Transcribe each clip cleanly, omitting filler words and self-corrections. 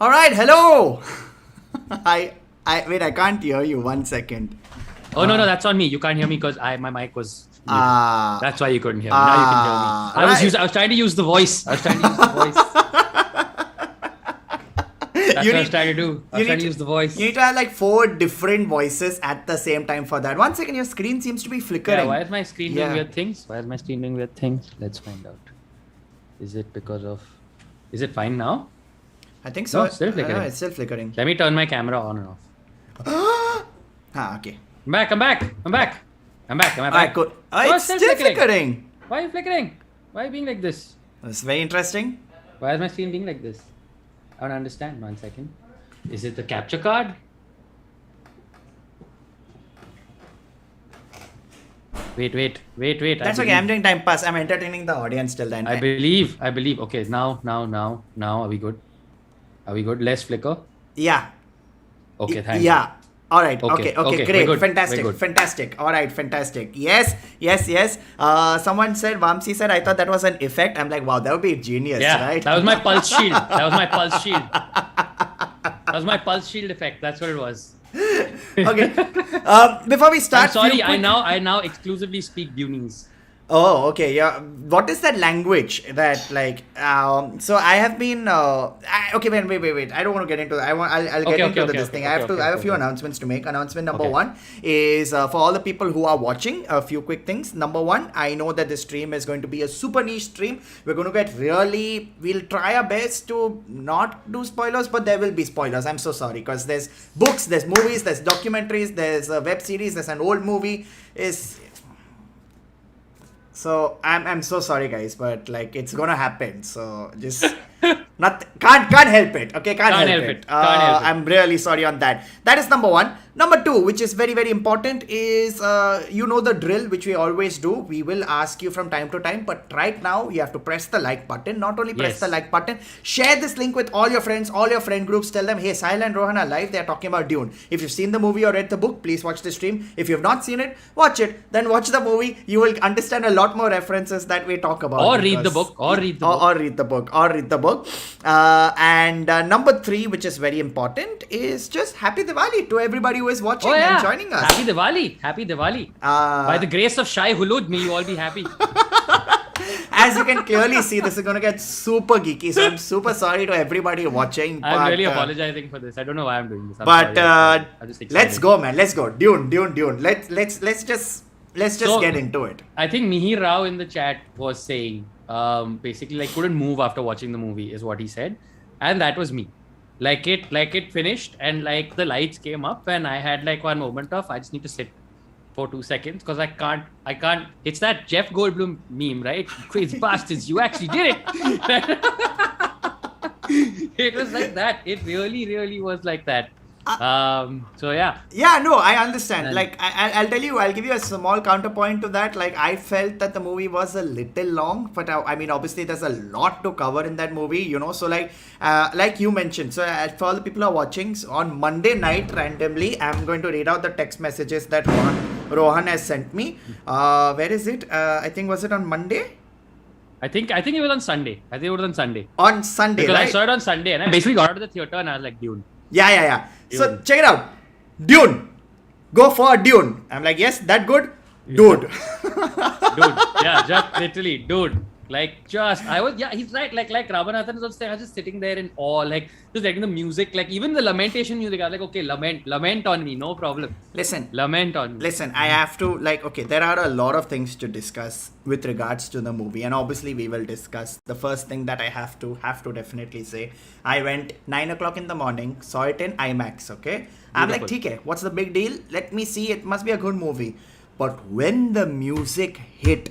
All right, hello. Wait, I can't hear you. 1 second. Oh no, that's on me. You can't hear me because my mic was muted. That's why you couldn't hear me. Now you can hear me. I was trying to use the voice. That's what I was trying to do. I was trying to use the voice. You need to have like 4 different voices at the same time for that. 1 second, your screen seems to be flickering. Yeah, why is my screen doing weird things? Let's find out. Is it because of... Is it fine now? I think so. No, it's still flickering. It's still flickering. Let me turn my camera on and off. Okay. I'm back. Am I back? Alright, good. It's still flickering. Why are you flickering? Why are you being like this? That's very interesting. Why is my screen being like this? I don't understand. 1 second. Is it the capture card? Wait. That's okay. I'm doing time pass. I'm entertaining the audience till then. I believe. Okay, now. Are we good? Less flicker? Yeah. Okay, thank you. Yeah. All right. Okay. Great. We're Fantastic. All right. Fantastic. Yes. Someone said, Vamsi said, I thought that was an effect. I'm like, wow, that would be genius, right? That was my pulse shield. That was my pulse shield effect. That's what it was. Okay. Before we start, I'm sorry. I now exclusively speak Dunese. Oh, okay. Yeah. What is that language that like? So I have been. Okay, wait. I don't want to get into that. I'll get into this thing. I have a few announcements to make. Announcement number 1 is for all the people who are watching. A few quick things. Number 1, I know that this stream is going to be a super niche stream. We're going to get we'll try our best to not do spoilers, but there will be spoilers. I'm so sorry because there's books, there's movies, there's documentaries, there's a web series, there's an old movie. So I'm so sorry guys, but like it's gonna happen. So just can't help it. Okay, can't help it. I'm really sorry on that. That is number 1. Number 2, which is very, very important, is you know the drill which we always do. We will ask you from time to time, but right now you have to press the like button. Not only press the like button, share this link with all your friends, all your friend groups. Tell them, hey, Sahil and Rohan are live. They are talking about Dune. If you've seen the movie or read the book, please watch the stream. If you've not seen it, watch it. Then watch the movie. You will understand a lot more references that we talk about. Or read the book. And number 3, which is very important, is just Happy Diwali to everybody who is watching and joining us. Happy Diwali. By the grace of Shah Hulud, may you all be happy. As you can clearly see, this is going to get super geeky. So I'm super sorry to everybody watching. I'm really apologizing for this. I don't know why I'm doing this. Let's go, man. Let's go. Dune. Let's just get into it. I think Mihir Rao in the chat was saying, basically like couldn't move after watching the movie is what he said, and that was me. Like it finished and like the lights came up and I had like one moment of I just need to sit for 2 seconds because I can't. It's that Jeff Goldblum meme, right? Crazy bastards, you actually did it. It was like that. It really was like that. So I understand. And like I'll tell you, I'll give you a small counterpoint to that. Like I felt that the movie was a little long, but I mean obviously there's a lot to cover in that movie, you know. So like you mentioned, so for all the people who are watching, so on Monday night randomly I'm going to read out the text messages that Rohan has sent me. Where is it? I think was it on Monday? I think it was on Sunday. On Sunday, because right? I saw it on Sunday and I basically got out of the theater and I was like, Dune. Yeah. So check it out. Dune. Go for Dune. I'm like, yes, that good? Dude. Yeah, just literally, dude. Like he's right. Like Ramanathan was saying, I was just sitting there in awe, like just letting the music, like even the lamentation music. I was like, okay, lament on me, no problem. Lament on me. Listen, I have to there are a lot of things to discuss with regards to the movie, and obviously we will discuss. The first thing that I have to definitely say, I went 9 o'clock in the morning, saw it in IMAX. Okay, I'm like, okay, what's the big deal? Let me see. It must be a good movie. But when the music hit,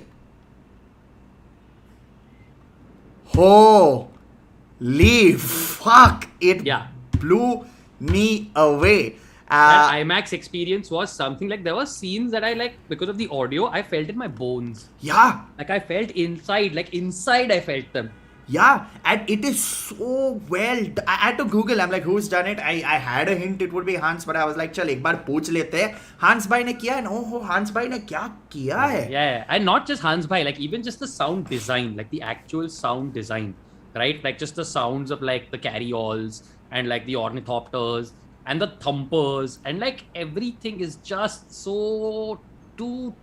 holy fuck, it blew me away. That IMAX experience was something like there were scenes that I like because of the audio, I felt in my bones. Yeah. Like I felt inside I felt them. Yeah, and it is so well. I had to Google. I'm like, who's done it? I had a hint it would be Hans, but I was like, चल एक बार पूछ लेते हैं. Hans भाई ने किया है. Oh, Hans भाई ने क्या किया है? Yeah, and not just Hans भाई, like even just the sound design, like the actual sound design, right? Like just the sounds of like the carry-alls and like the ornithopters and the thumpers and like everything is just so too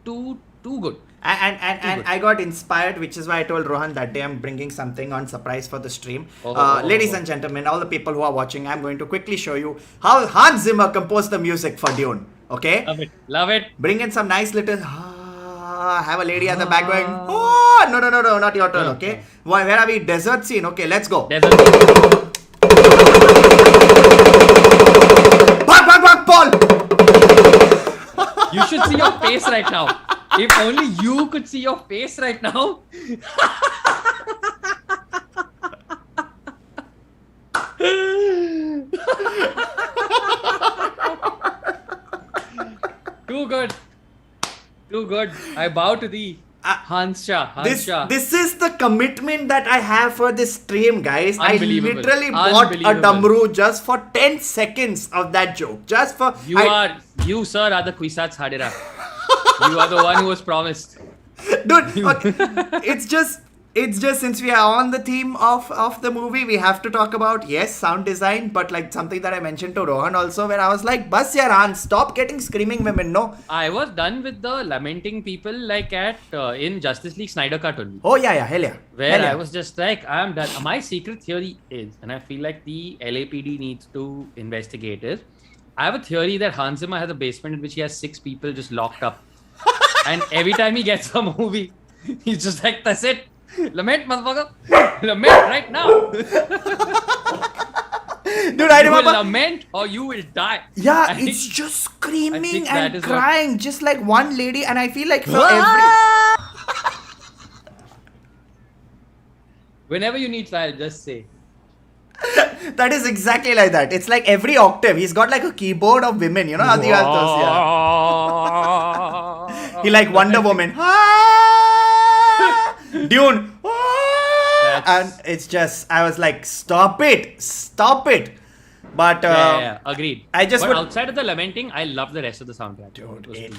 good. And I got inspired, which is why I told Rohan that day I'm bringing something on surprise for the stream. Ladies and gentlemen, all the people who are watching, I'm going to quickly show you how Hans Zimmer composed the music for Dune. Okay? Love it. Bring in some nice little... have a lady at the back going, oh, no, not your turn, okay? Where are we? Desert scene. Okay, let's go. Desert scene. Bark, Paul! You should see your face right now. If only you could see your face right now. Too good. I bow to thee. Hans Shah. This is the commitment that I have for this stream, guys. I literally bought a Damru just for 10 seconds of that joke. Just for... You, sir, are the Kwisatz Haderach. You are the one who was promised. Dude, okay. It's just since we are on the theme of the movie, we have to talk about, yes, sound design, but like something that I mentioned to Rohan also, where I was like, bus yaar Hans, stop getting screaming women, no? I was done with the lamenting people like in Justice League Snyder Cut only. Oh yeah, hell yeah. Where I was just like, I'm done. My secret theory is, and I feel like the LAPD needs to investigate it. I have a theory that Hans Zimmer has a basement in which he has 6 people just locked up. And every time he gets a movie, he's just like, that's it. Lament, motherfucker. Lament right now. Dude, I remember. You will lament or you will die. Yeah, it's just screaming and crying. Just like one lady. And I feel like for Whenever you need trial, just say. That is exactly like that. It's like every octave. He's got like a keyboard of women. You know how the others, yeah. He like Wonder Woman. Dune. And it's just, I was like, stop it. But agreed. But outside of the lamenting, I love the rest of the soundtrack. Dude,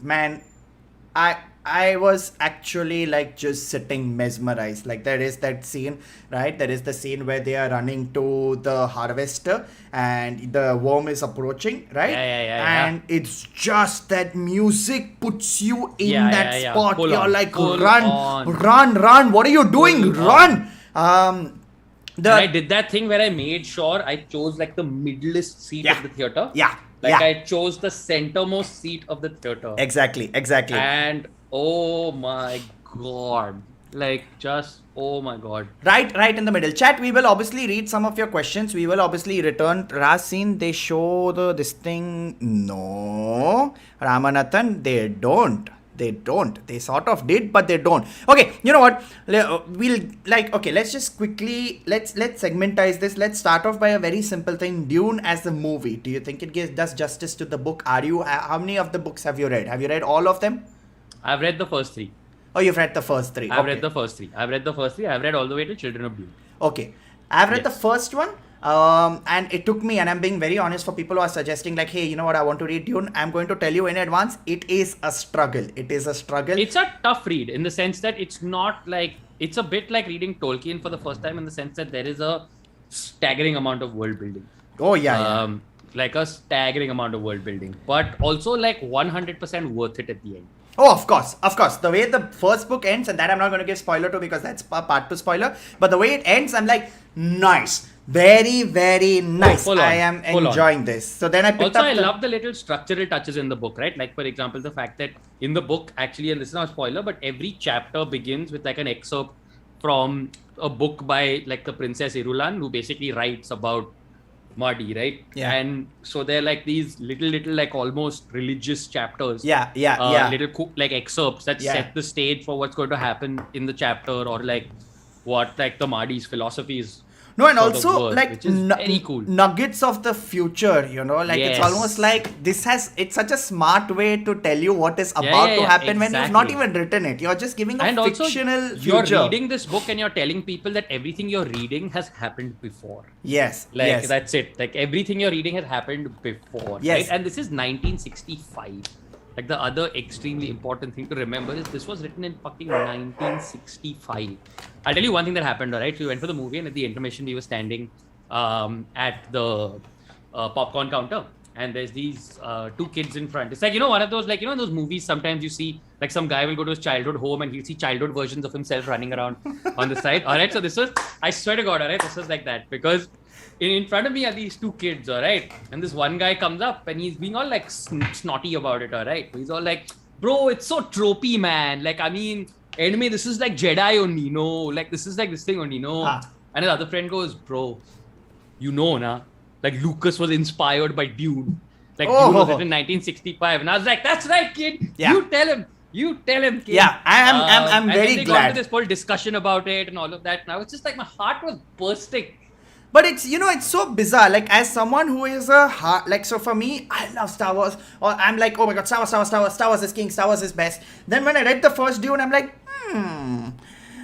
man, I was actually like just sitting mesmerized. Like there is that scene, right? There is the scene where they are running to the harvester and the worm is approaching, right? And it's just that music puts you in that spot. You're like, run. What are you doing? Run. I did that thing where I made sure I chose like the middlest seat of the theater. I chose the centermost seat of the theater. Exactly. And oh my god. Oh my god. Right in the middle. Chat, we will obviously read some of your questions. We will obviously return. Rasin, they show this thing. No. Ramanathan, they don't. They sort of did, but they don't. Okay, you know what? Let's just quickly, let's segmentize this. Let's start off by a very simple thing. Dune as a movie. Do you think it does justice to the book? How many of the books have you read? Have you read all of them? I've read the first 3. Oh, you've read the first 3. I've read the first 3. I've read all the way to Children of Dune. Okay. I've read the first one. And it took me, and I'm being very honest for people who are suggesting like, hey, you know what, I want to read Dune. I'm going to tell you in advance, it is a struggle. It's a tough read in the sense that it's not like, it's a bit like reading Tolkien for the first time in the sense that there is a staggering amount of world building. Oh, yeah. Like a staggering amount of world building, but also like 100% worth it at the end. Oh, of course. The way the first book ends, and that I'm not going to give spoiler to because that's part 2 spoiler, but the way it ends, I'm like, nice. Very, very nice. I am enjoying this. So then I picked up. I love the little structural touches in the book, right? Like, for example, the fact that in the book, actually, and this is not a spoiler, but every chapter begins with like an excerpt from a book by like the Princess Irulan, who basically writes about Mardi, right? Yeah. And so they're like these little like almost religious chapters. Little like excerpts that set the stage for what's going to happen in the chapter, or like what like the Mardi's philosophy is. No, and also work, like very cool. Nuggets of the future, you know, like it's almost like it's such a smart way to tell you what is about to happen when you've not even written it. You're just giving a fictional future. You're reading this book and you're telling people that everything you're reading has happened before. Yes. That's it. Like everything you're reading has happened before. Yes. Right? And this is 1965. Like the other extremely important thing to remember is this was written in fucking 1965. I'll tell you one thing that happened, alright? So we went for the movie and at the intermission we were standing at the popcorn counter. And there's these two kids in front. It's like, one of those, like, in those movies, sometimes you see, like, some guy will go to his childhood home and he'll see childhood versions of himself running around on the side. All right, so this was, I swear to God, all right, this was like that. Because in front of me are these two kids, all right? And this one guy comes up and he's being all, like, snotty about it, all right? He's all like, bro, it's so tropey, man. Like, I mean, anime, this is like Jedi only, no? Like, this is like this thing only, no? And his other friend goes, bro, na? Like, Lucas was inspired by Dune. Like, Dune was written in 1965. And I was like, that's right, kid. Yeah. You tell him, kid. Yeah, I'm very glad. And they got into this whole discussion about it and all of that. Now, it's just like my heart was bursting. But it's, it's so bizarre. Like, as someone who is so for me, I love Star Wars. Or I'm like, oh my God, Star Wars is king, Star Wars is best. Then when I read the first Dune, I'm like,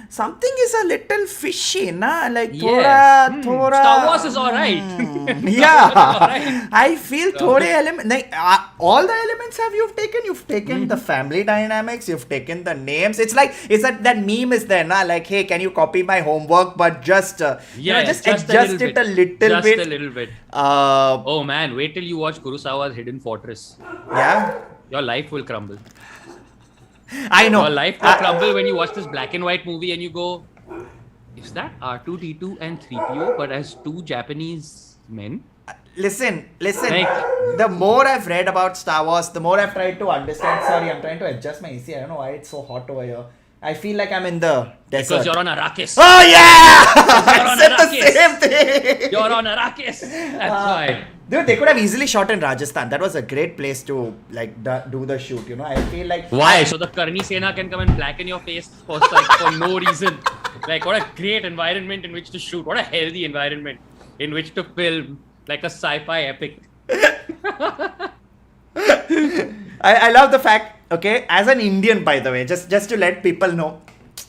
something is a little fishy, na? Like, thoda. Star Wars is alright. Yeah. Right. I feel thode element, like, all the elements you've taken. You've taken the family dynamics, you've taken the names. It's like, that meme is there, na? Like, hey, can you copy my homework, but just, just adjust it a little bit. Just a little bit. Oh man, wait till you watch Kurosawa's Hidden Fortress. Yeah? Your life will crumble. I know. Your life will crumble when you watch this black and white movie and you go, is that R2-D2 and 3PO but as two Japanese men? Listen. The more I've read about Star Wars, the more I've tried to understand. Sorry, I'm trying to adjust my AC. I don't know why it's so hot over here. I feel like I'm in the desert. Because you're on Arrakis. Oh yeah! I said the same thing. You're on Arrakis. That's why. Dude, they could have easily shot in Rajasthan. That was a great place to do the shoot. I feel like. Why? So the Karni Sena can come and blacken your face for no reason. Like, what a great environment in which to shoot. What a healthy environment in which to film like a sci-fi epic. I love the fact. Okay, as an Indian, by the way, just to let people know,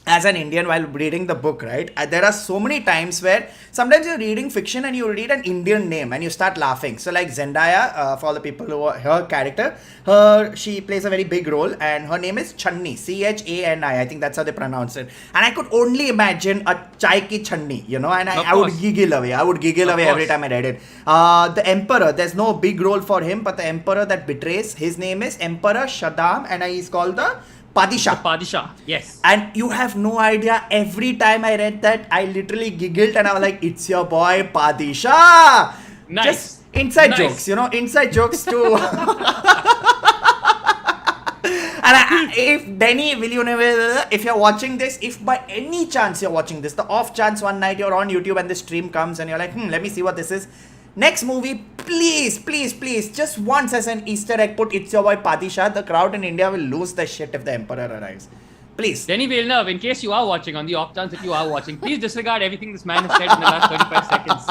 as an Indian while reading the book, right, there are so many times where sometimes you're reading fiction and you read an Indian name and you start laughing. So like Zendaya, for the people who are her character, she plays a very big role and her name is Channi, Chani. I think that's how they pronounce it. And I could only imagine a chai ki Channi, and I would giggle away. Every time I read it. The Emperor, there's no big role for him, but the Emperor that betrays, his name is Emperor Shaddam and he's called the Padishah. Yes. And you have no idea, every time I read that, I literally giggled and I was like, it's your boy Padishah! Nice. Just inside jokes, inside jokes too. And if Denny Villeneuve, if you're watching this, if by any chance you're watching this, the off chance one night you're on YouTube and the stream comes and you're like, let me see what this is. Next movie, please, just once as an Easter egg, put It's Your Boy Padishah. The crowd in India will lose their shit if the Emperor arrives. Please. Denny Villeneuve, in case you are watching, on the off chance that you are watching, please disregard everything this man has said in the last 35 seconds.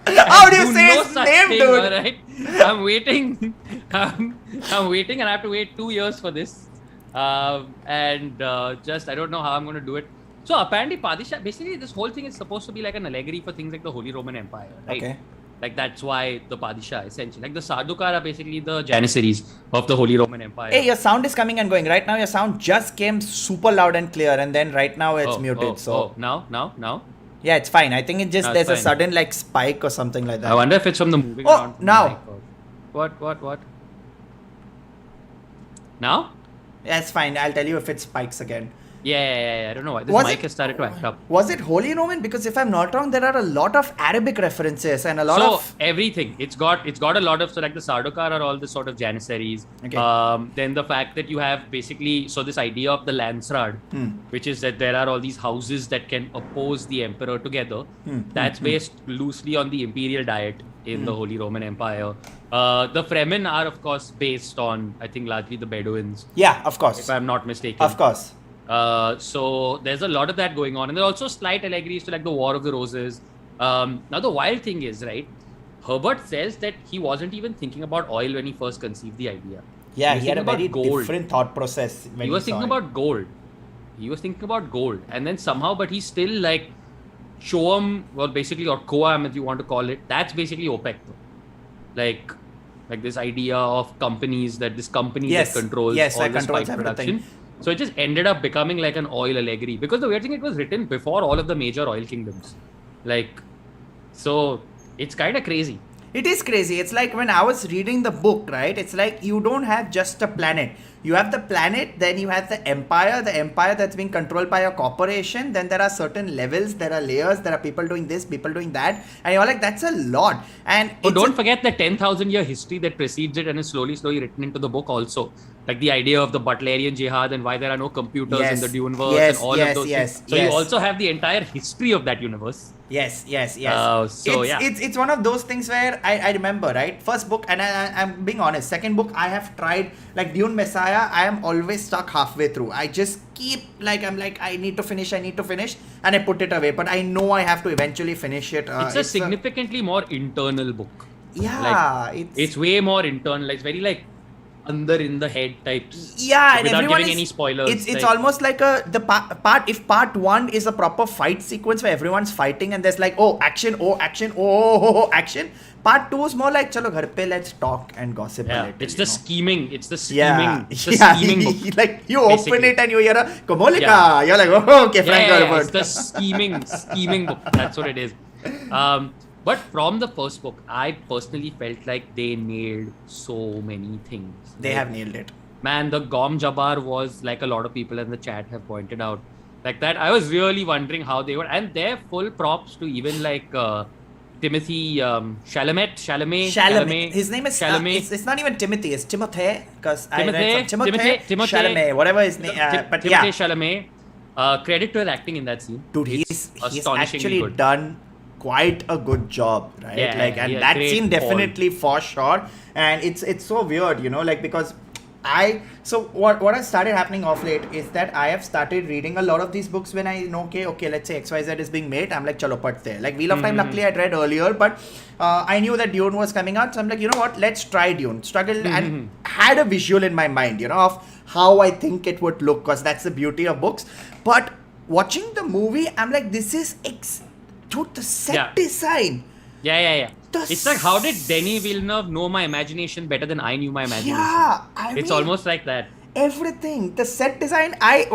How do you say his name, dude? Right? I'm waiting. I'm waiting and I have to wait 2 years for this. I don't know how I'm going to do it. So apparently Padishah, basically this whole thing is supposed to be like an allegory for things like the Holy Roman Empire, right? Okay. Like that's why the Padishah essentially, like the Sardukar are basically the Janissaries of the Holy Roman Empire. Hey, your sound is coming and going. Right now your sound just came super loud and clear and then right now it's muted. Now? Yeah, it's fine. I think it just, there's a sudden like spike or something like that. I wonder if it's from the moving around. Now. What? Now? Yeah, it's fine. I'll tell you if it spikes again. Yeah. I don't know why. This mic has started to act up. Was it Holy Roman? Because if I'm not wrong, there are a lot of Arabic references and a lot of... So, everything. It's got a lot of... So, like the Sardukar are all the sort of Janissaries. Okay. Then the fact that you have basically... So, this idea of the Landsraad, which is that there are all these houses that can oppose the emperor together. That's based loosely on the imperial diet in the Holy Roman Empire. The Fremen are, of course, based on, I think, largely the Bedouins. Yeah, of course. If I'm not mistaken. Of course. So there's a lot of that going on, and there are also slight allegories to like the War of the Roses. Now the wild thing is, right, Herbert says that he wasn't even thinking about oil when he first conceived the idea. Yeah, he had a very different thought process when he was thinking about gold. And then somehow, but he still like Shoam, well basically, or Coam if you want to call it, that's basically OPEC though. Like this idea of companies, that this company that controls all the spice production. So it just ended up becoming like an oil allegory. Because the weird thing, it was written before all of the major oil kingdoms. Like So it's kind of crazy. It is crazy. It's like when I was reading the book, right? It's like you don't have just a planet. You have the planet, then you have the empire that's being controlled by a corporation. Then there are certain levels, there are layers, there are people doing this, people doing that. And you're like, that's a lot. And don't forget the 10,000 year history that precedes it and is slowly written into the book also. Like the idea of the Butlerian Jihad and why there are no computers in the Duneverse and all of those things. So you also have the entire history of that universe. Yes. It's one of those things where I remember, right? First book, and I'm being honest, second book I have tried, like Dune Messiah, I am always stuck halfway through. I just keep I need to finish, and I put it away. But I know I have to eventually finish it. It's a significantly more internal book. Yeah. It's way more internal. It's very under in the head types. Yeah, and without giving any spoilers. It's almost like if part one is a proper fight sequence where everyone's fighting and there's action. Part two is more like chalo ghar pe, let's talk and gossip a little. It's the scheming. It's the scheming. It's the scheming book. Like you open it and you hear a Komolika. You're like, oh, okay, Frank Herbert. It's the scheming book. That's what it is. But from the first book, I personally felt like they nailed so many things. They have nailed it. Man, the Gom Jabbar was, like a lot of people in the chat have pointed out, like that. I was really wondering how they were, and they're full props to even Timothy Chalamet. His name is Chalamet. It's not even Timothy. It's Timothée. Because Timothée Chalamet, whatever his name. But yeah, Chalamet. Credit to his acting in that scene. Dude, he's actually good. Done quite a good job, right? That scene definitely for sure. And it's so weird, because what has started happening off late is that I have started reading a lot of these books when I know okay, let's say XYZ is being made. I'm like, chalo pat there. Like Wheel of Time, luckily I'd read earlier, but I knew that Dune was coming out, so I'm like, you know what? Let's try Dune. Struggled and had a visual in my mind, of how I think it would look, because that's the beauty of books. But watching the movie, I'm like, this is dude, the set design. Yeah. It's like, how did Denis Villeneuve know my imagination better than I knew my imagination? Yeah, it's almost like that. Everything, the set design. I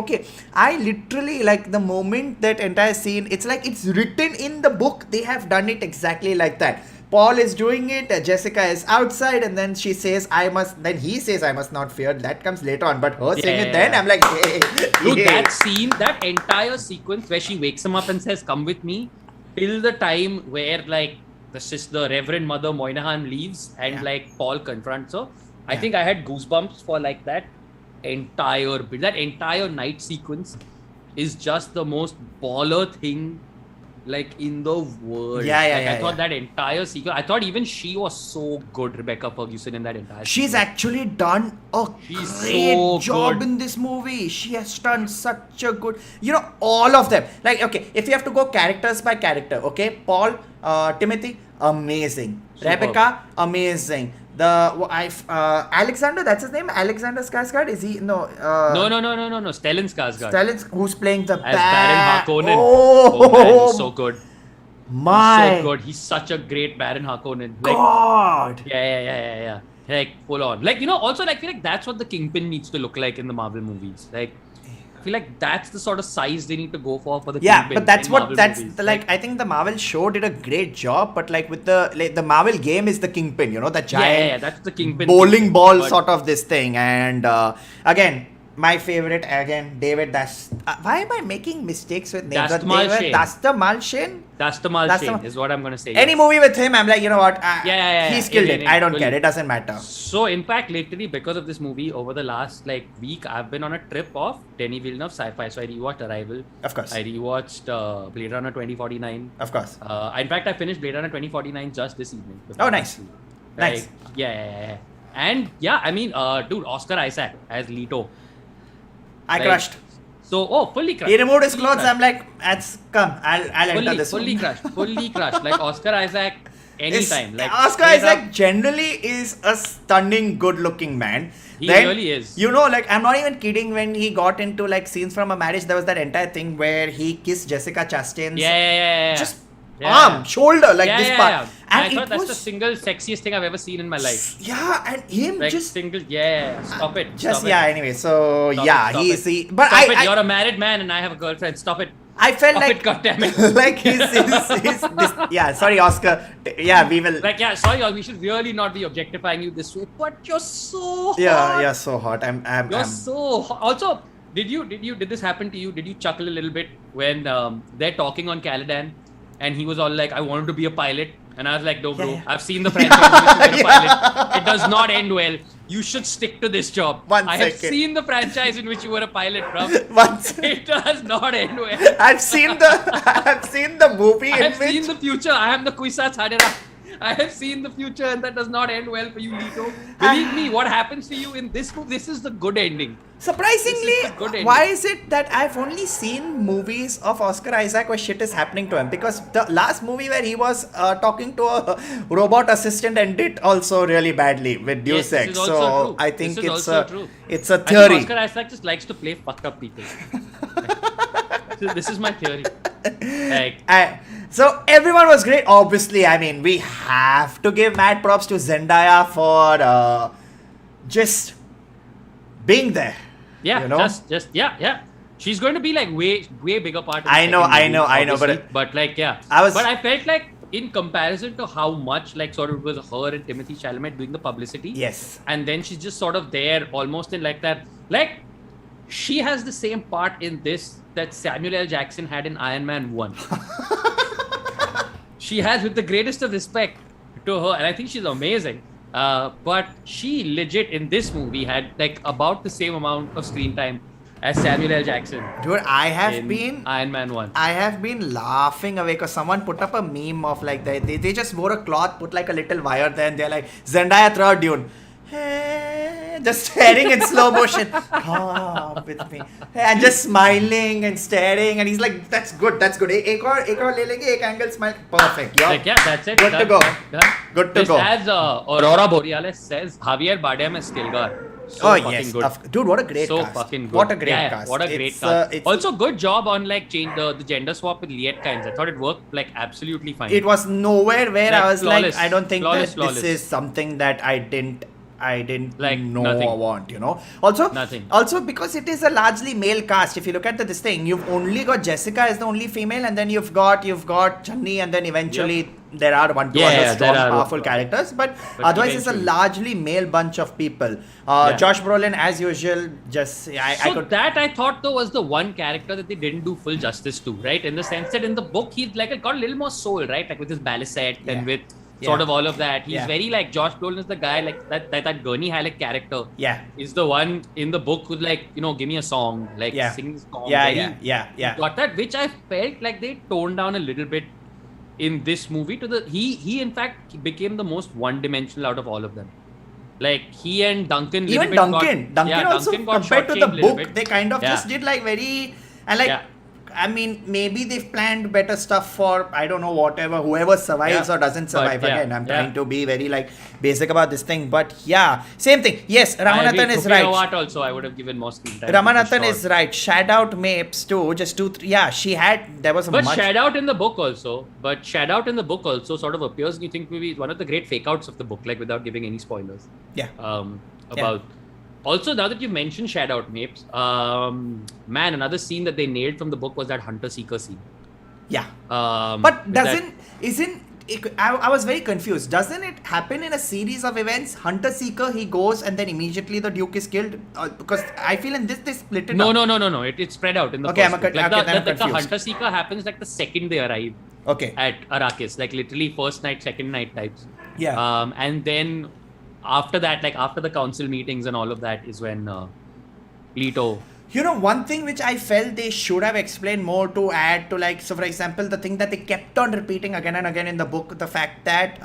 literally, like, the moment that entire scene, it's like it's written in the book. They have done it exactly like that. Paul is doing it, Jessica is outside, and then she says, then he says, I must not fear. That comes later on, but her saying it then, I'm like, hey. Dude, that scene, that entire sequence where she wakes him up and says, come with me, till the time where, the Reverend Mother Moynihan leaves and, Paul confronts her. I think I had goosebumps for, that entire bit. That entire night sequence is just the most baller thing, in the world. I thought that entire sequence, I thought even she was so good, Rebecca Ferguson, in that entire She's sequence. actually done a great job in this movie. She has done such a good, all of them. If you have to go characters by character, okay, Paul, Timothy, amazing. Superb. Rebecca, amazing. Alexander, that's his name? Alexander Skarsgård? Is he? No. No. Stellan Skarsgård. Stellan, who's playing the as Baron Harkonnen. Oh man, he's so good. My. He's so good. He's such a great Baron Harkonnen. God. Yeah. Full on. Also, I feel like that's what the Kingpin needs to look like in the Marvel movies. I feel like that's the sort of size they need to go for the Kingpin. But that's I think the Marvel show did a great job, but with the Marvel game is the Kingpin, the giant that's the Kingpin bowling ball sort of this thing. And again, my favorite, David why am I making mistakes with names? Dastmalchian is what I'm going to say. Any movie with him, I'm like, you know what? He's killed it. I don't care. It doesn't matter. So, in fact, literally, because of this movie, over the last week, I've been on a trip of Denis Villeneuve sci-fi. So, I rewatched Arrival. Of course. I rewatched Blade Runner 2049. Of course. In fact, I finished Blade Runner 2049 just this evening. Oh, nice. Nice. Yeah. And, dude, Oscar Isaac as Leto. I crushed. So, fully crushed. He removed his clothes. I'm like, I'll enter this fully one. Fully crushed. Oscar Isaac, anytime. Oscar Isaac generally is a stunning, good-looking man. He really is. I'm not even kidding. When he got into scenes from a marriage, there was that entire thing where he kissed Jessica Chastain's just arm, shoulder, this part. Yeah. And I thought that's the single sexiest thing I've ever seen in my life. Yeah, and him stop it. Anyway, so Stop it. but You're a married man and I have a girlfriend. Stop it. I felt like, God damn it. like he's this, yeah, sorry, Oscar. Yeah, we will. Like, yeah, sorry, we should really not be objectifying you this way, but you're so hot. Yeah, so hot. You're so hot. Also, did this happen to you? Did you chuckle a little bit when they're talking on Caladan and he was all like, I wanted to be a pilot? And I was like, no, bro, Yeah. I've seen the franchise in which you were a pilot. It does not end well. You should stick to this job. I have seen the franchise in which you were a pilot, bro. It does not end well. I've seen the movie. I have seen the future. I am the Kuisa Chadera. I have seen the future and that does not end well for you, Leto. Believe me, what happens to you in this movie, this is the good ending. Surprisingly, why is it that I've only seen movies of Oscar Isaac where shit is happening to him? Because the last movie where he was talking to a robot assistant ended also really badly with Deus Ex. So I think it's a theory. I think Oscar Isaac just likes to play fucked up people. This is my theory. So everyone was great. Obviously, I mean, we have to give mad props to Zendaya for just being there. Yeah, you know? yeah. She's going to be like way bigger part of the I know, but like, yeah. But I felt like in comparison to how much like sort of it was her and Timothy Chalamet doing the publicity. Yes. And then she's just sort of there almost in like that. Like, she has the same part in this that Samuel L. Jackson had in Iron Man 1. She has, with the greatest of respect to her, and I think she's amazing. But she legit in this movie had like about the same amount of screen time as Samuel L. Jackson. Dude, I have been Iron Man 1. I have been laughing away because someone put up a meme of like they just wore a cloth, put like a little wire there, and they're like, Zendaya throughout Dune. Hey, just staring in slow motion. Come with me. And just smiling and staring. And he's like, that's good. Ek aur le lenge, ek angle smile. Perfect. Like, yeah, that's it. Good to go. Good to go. As Aurora Borealis says, Javier Bardem as Stilgar. So yes. Good. Dude, what a great so cast. Fucking good. What a great cast. What a great cast. Also, good job on like the gender swap with Liet Kynes. I thought it worked like absolutely fine. It was nowhere where I was flawless, like, I don't think flawless. This is something that I didn't like know nothing. or want, you know. Also, nothing. Also because it is a largely male cast. If you look at this thing, you've only got Jessica as the only female, and then you've got Chunni, and then eventually there are one two other strong, powerful characters. But otherwise, it's a largely male bunch of people. Josh Brolin, as usual, I thought though was the one character that they didn't do full justice to, right? In the sense that in the book he's like got a little more soul, right? Like with his balisette and with sort of all of that. He's very like Josh Brolin is the guy like that Gurney Halleck character. Yeah. Is the one in the book who's like, you know, give me a song, like sing this song. Yeah. Got that, which I felt like they toned down a little bit in this movie to the he in fact became the most one-dimensional out of all of them. Like he and Duncan. Even Duncan also compared to the book, they kind of just did like very and like. I mean, maybe they've planned better stuff for, I don't know, whoever survives or doesn't survive. Again, I'm trying to be very like basic about this thing. But yeah, same thing. Yes, Ramanathan is right. Also, I would have given more screen time. Ramanathan is right. Shadout Mapes too, just 2-3. Yeah, she had, there was a But Shadout in the book also sort of appears, and you think maybe one of the great fake outs of the book, like without giving any spoilers. Yeah. Also, now that you've mentioned Shadout Mapes, man, another scene that they nailed from the book was that Hunter-Seeker scene. Yeah. But I was very confused. Doesn't it happen in a series of events? Hunter-Seeker, he goes and then immediately the Duke is killed? Because I feel in this, they split it up. No. It's spread out in the first book. The Hunter-Seeker happens like the second they arrive at Arrakis. Like literally first night, second night types. Yeah. And then after that, like after the council meetings and all of that is when Leto... You know, one thing which I felt they should have explained more to add to like, so for example, the thing that they kept on repeating again and again in the book, the fact that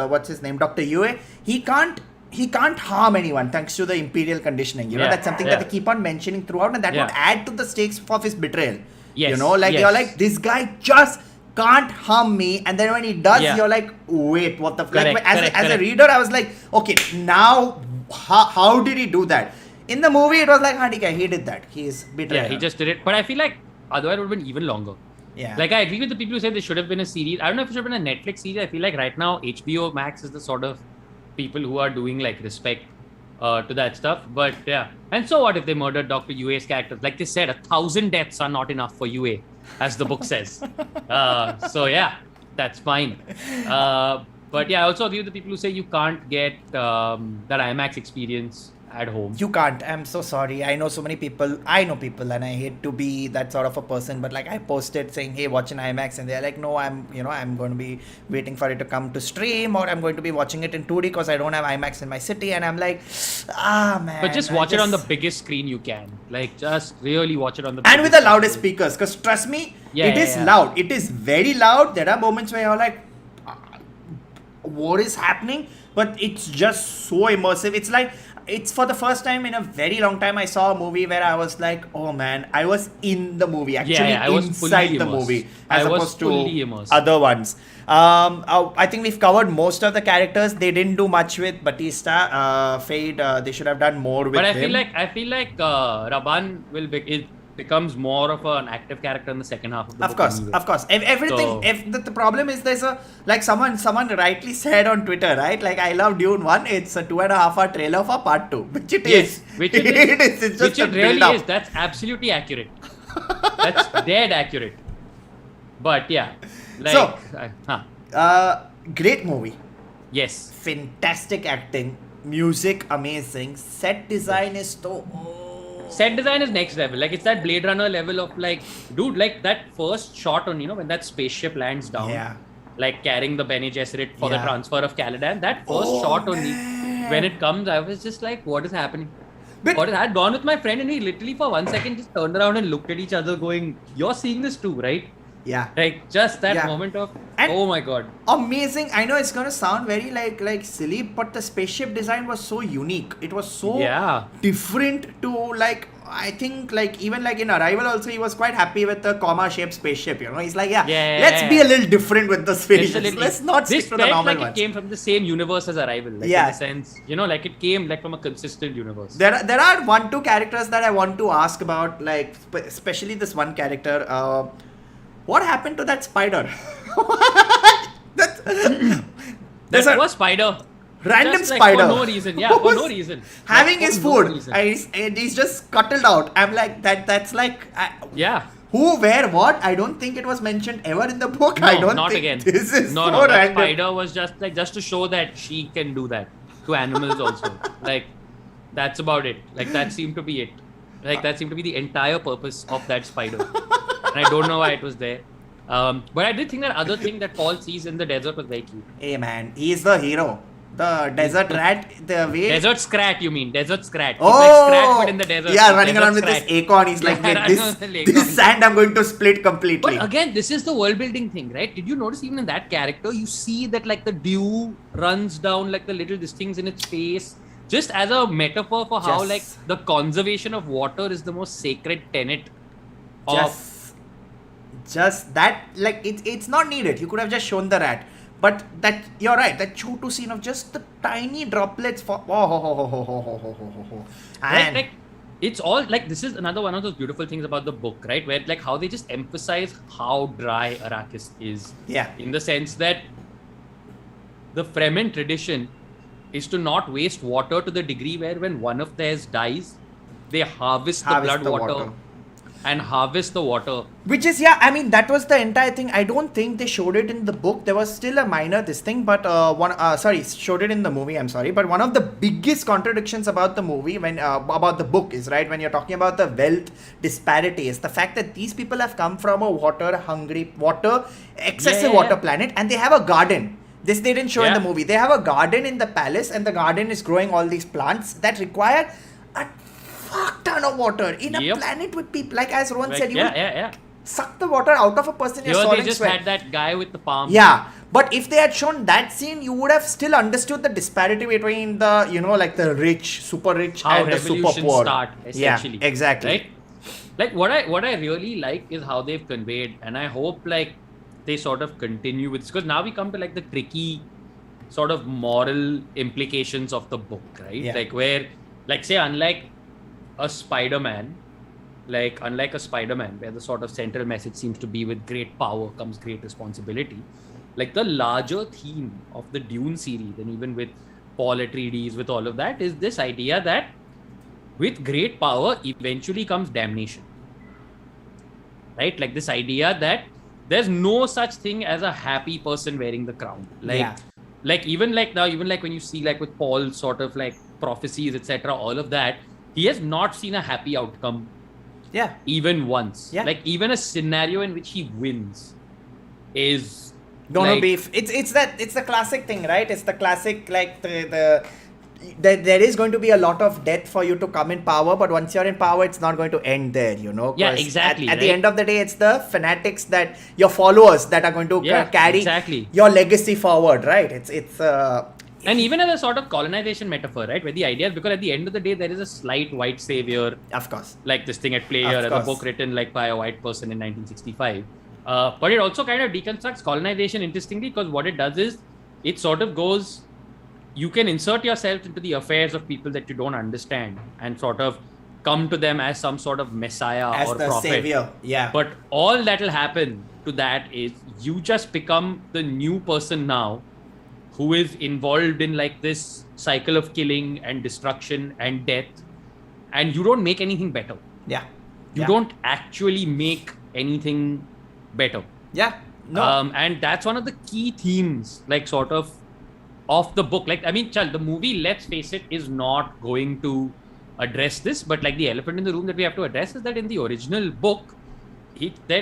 what's his name, Dr. Yue, he can't harm anyone thanks to the imperial conditioning. You know, that's something that they keep on mentioning throughout, and that would add to the stakes of his betrayal. Yes. You know, like you're like, this guy just can't harm me, and then when he does, you're like, wait, what the fuck? As a reader, I was like, okay, now how did he do that? In the movie, it was like, he did that. He is betrayed. Yeah, he just did it. But I feel like otherwise it would have been even longer. Yeah. Like I agree with the people who say there should have been a series. I don't know if it should have been a Netflix series. I feel like right now HBO Max is the sort of people who are doing like respect to that stuff. But yeah. And so what if they murdered Dr. UA's characters? Like they said, 1,000 deaths are not enough for UA, as the book says. So yeah, that's fine. But yeah, I also agree with the people who say you can't get that IMAX experience at home. You can't. I'm so sorry. I know so many people. I know people, and I hate to be that sort of a person. But like, I posted saying, "Hey, watch an IMAX," and they're like, "No, I'm going to be waiting for it to come to stream, or I'm going to be watching it in 2D because I don't have IMAX in my city." And I'm like, man. But just watch it on the biggest screen you can. Like, just really watch it on the. And with the loudest speakers, because trust me, it is loud. It is very loud. There are moments where you're like, what is happening? But it's just so immersive. It's like, it's for the first time in a very long time I saw a movie where I was like, oh man, I was in the movie, actually I was inside the immersed. movie, as opposed to immersed. other ones. I think we've covered most of the characters. They didn't do much with Batista. Fade, they should have done more with him. But I feel like Raban it becomes more of an active character in the second half of the book. Of course. Everything. So, the problem is there's a, like someone rightly said on Twitter, right? Like, I love Dune 1. It's a 2.5 hour trailer for part 2, which it is. Which it is. It's just which it really is. That's absolutely accurate. That's dead accurate. But yeah, like, so great movie. Yes. Fantastic acting, music amazing, set design is so. Set design is next level. Like, it's that Blade Runner level of like, dude, like that first shot on, when that spaceship lands down, like carrying the Bene Gesserit for the transfer of Caladan. That first shot only, when it comes, I was just like, what is happening? But I had gone with my friend and he literally for 1 second just turned around and looked at each other going, you're seeing this too, right? Yeah. Like, just that moment of, and oh my god. Amazing. I know it's going to sound very like silly, but the spaceship design was so unique. It was so different to, like, I think, like, even like in Arrival also, he was quite happy with the comma-shaped spaceship, He's like, let's be a little different with the spaceship. Let's not stick to the normal ones. It came from the same universe as Arrival. Like, in a sense, like it came like from a consistent universe. There are 1-2 characters that I want to ask about, like, especially this one character. What happened to that spider? That was spider. Random just, like, spider. For no reason. For no reason. Having his food. And he's just scuttled out. I'm like, that's like... Who, where, what? I don't think it was mentioned ever in the book. No, I don't not think again. This is no, so that random. Spider was just to show that she can do that to animals also. Like, that's about it. Like, that seemed to be it. Like, that seemed to be the entire purpose of that spider. And I don't know why it was there. But I did think that other thing that Paul sees in the desert was very cute. Hey man, he's the hero. The desert rat, the way... Desert scrat, you mean. Desert scrat. Oh! He's like scrat, but in the desert. Yeah, running around with this acorn. He's like, this sand I'm going to split completely. But again, this is the world building thing, right? Did you notice even in that character, you see that like the dew runs down like the little things in its face. Just as a metaphor for how like the conservation of water is the most sacred tenet of... Just that, like, it's not needed. You could have just shown the rat. But that, you're right, that Chotu scene of just the tiny droplets for... And like, it's all, like, this is another one of those beautiful things about the book, right? Where, like, how they just emphasize how dry Arrakis is. Yeah. In the sense that the Fremen tradition is to not waste water to the degree where when one of theirs dies, they harvest the blood water. And harvest the water. Which is, I mean, that was the entire thing. I don't think they showed it in the book. There was still a minor but showed it in the movie, I'm sorry. But one of the biggest contradictions about the movie, about the book is, right, when you're talking about the wealth disparity, is the fact that these people have come from a excessive water planet, and they have a garden. This they didn't show in the movie. They have a garden in the palace, and the garden is growing all these plants that require a fuck ton of water in a planet with people, like as Rohan said, you suck the water out of a person. Here they just had that guy with the palm. But if they had shown that scene, you would have still understood the disparity between the, like the rich, super rich, how and the super poor. Start, essentially. Yeah, exactly. Right? Like what I really like is how they've conveyed, and I hope like they sort of continue with this, because now we come to like the tricky sort of moral implications of the book, right? Like where, like say, unlike a Spider-Man, where the sort of central message seems to be with great power comes great responsibility. Like the larger theme of the Dune series, and even with Paul Atreides, with all of that, is this idea that with great power eventually comes damnation. Right? Like this idea that there's no such thing as a happy person wearing the crown. Like even when you see like with Paul's sort of like prophecies, etc., all of that, he has not seen a happy outcome. Yeah. Even once. Yeah. Like even a scenario in which he wins is gonna be. It's the classic thing, right? It's the classic like there is going to be a lot of death for you to come in power, but once you're in power, it's not going to end there, you know? Yeah, exactly. At the end of the day, it's the fanatics that your followers that are going to carry your legacy forward, right? It's and even as a sort of colonization metaphor, right? Where the idea is because at the end of the day, there is a slight white savior. Of course. Like this thing at play here as a book written like by a white person in 1965. But it also kind of deconstructs colonization interestingly, because what it does is it sort of goes, you can insert yourself into the affairs of people that you don't understand and sort of come to them as some sort of messiah as or the prophet. Savior. Yeah. But all that will happen to that is you just become the new person now who is involved in like this cycle of killing and destruction and death, and you don't make anything better. Yeah. You don't actually make anything better. Yeah. No. And that's one of the key themes, like sort of the book. Like, I mean, the movie, let's face it, is not going to address this, but like the elephant in the room that we have to address is that in the original book,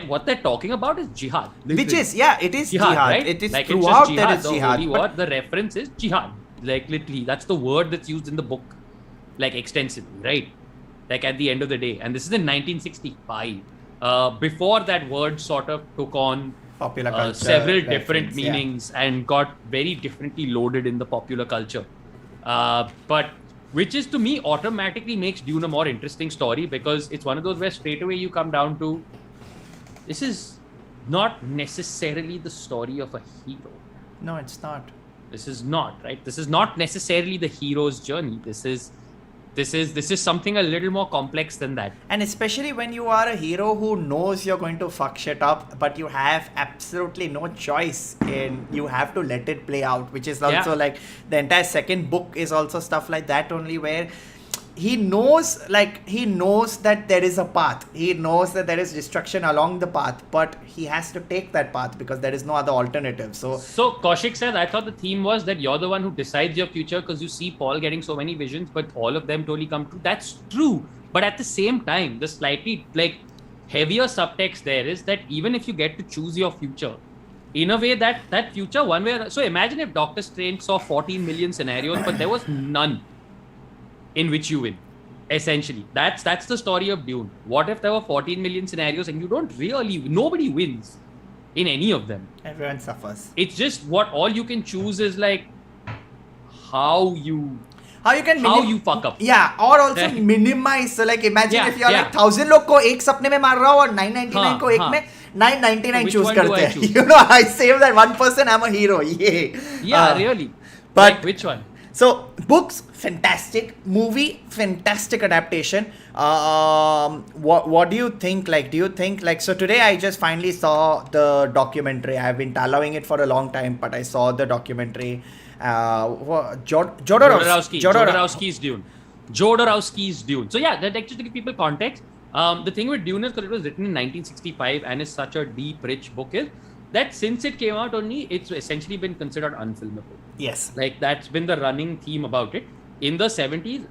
what they're talking about is jihad. Which is, it is jihad. Right? It is like throughout jihad, there is jihad. Holy war, the reference is jihad. Like literally, that's the word that's used in the book, like extensively, right? Like at the end of the day. And this is in 1965. Before that word sort of took on popular culture, several different meanings and got very differently loaded in the popular culture. But which is to me automatically makes Dune a more interesting story, because it's one of those where straight away you come down to, this is not necessarily the story of a hero. No, it's not. This is not, right? This is not necessarily the hero's journey. This is something a little more complex than that. And especially when you are a hero who knows you're going to fuck shit up, but you have absolutely no choice and you have to let it play out, which is also like the entire second book is also stuff like that only, where he knows that there is a path. He knows that there is destruction along the path, but he has to take that path because there is no other alternative. So Kaushik says, I thought the theme was that you're the one who decides your future because you see Paul getting so many visions, but all of them totally come true. That's true. But at the same time, the slightly like heavier subtext there is that even if you get to choose your future, in a way that future one way. So imagine if Doctor Strange saw 14 million scenarios, but there was none in which you win. Essentially, that's the story of Dune. What if there were 14 million scenarios and nobody wins in any of them? Everyone suffers. It's just all you can choose is like how you fuck up. Yeah, or also minimize. So like imagine if you're like 1,000 लोग को एक सपने में मार रहा हूँ और 999 को एक में 999 choose करते हैं. You know, I save that one person. I'm a hero. Yeah, really. But like, which one? So books, fantastic. Movie, fantastic adaptation. What do you think? Like, so today I just finally saw the documentary. I've been following it for a long time, but I saw the documentary. Jodorowsky's Dune. Jodorowsky's Dune. So yeah, that actually to give people context. The thing with Dune is because it was written in 1965 and is such a deep, rich book is that since it came out only, it's essentially been considered unfilmable. Yes. Like that's been the running theme about it. In the 70s,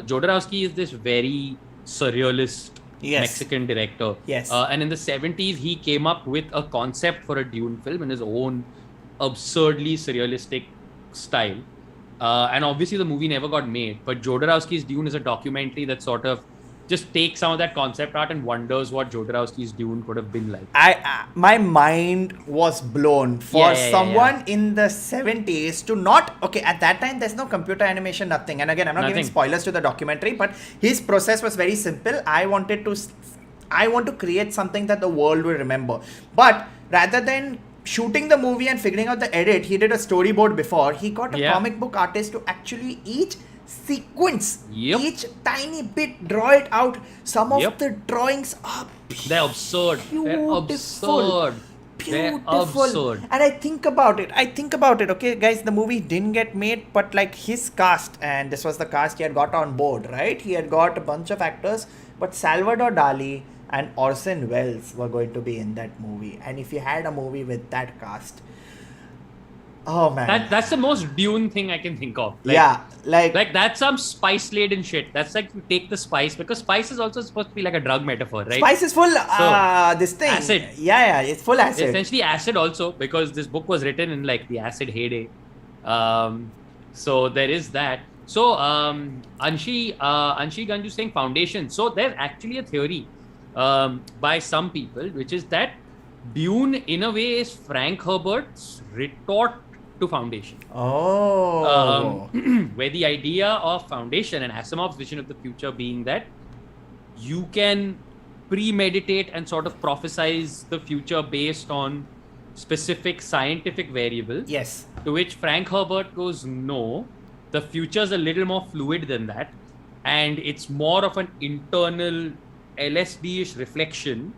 Jodorowsky is this very surrealist Mexican director. Yes. And in the 70s, he came up with a concept for a Dune film in his own absurdly surrealistic style. And obviously the movie never got made. But Jodorowsky's Dune is a documentary that sort of just takes some of that concept art and wonders what Jodorowsky's Dune could have been like. My mind was blown for someone in the 70s to not... Okay, at that time, there's no computer animation, nothing. And again, I'm not giving spoilers to the documentary, but his process was very simple. I want to create something that the world will remember. But rather than shooting the movie and figuring out the edit, he did a storyboard before. He got a comic book artist to actually each sequence, each tiny bit, draw it out. Some of the drawings are They're absurd. beautiful. And I think about it. Okay, guys, the movie didn't get made, but like his cast, and this was the cast he had got on board, right? He had got a bunch of actors, but Salvador Dali and Orson Welles were going to be in that movie. And if you had a movie with that cast, oh man, that's the most Dune thing I can think of. Like that's some spice laden shit. That's like you take the spice, because spice is also supposed to be like a drug metaphor, right? Spice is full this thing. Acid. Yeah, it's full acid. Essentially acid also, because this book was written in like the acid heyday. So there is that. So Anshi Ganju saying foundation. So there's actually a theory by some people, which is that Dune in a way is Frank Herbert's retort to Foundation. Where the idea of Foundation and Asimov's vision of the future being that you can premeditate and sort of prophesize the future based on specific scientific variable. Yes. To which Frank Herbert goes, no, the future is a little more fluid than that. And it's more of an internal LSD-ish reflection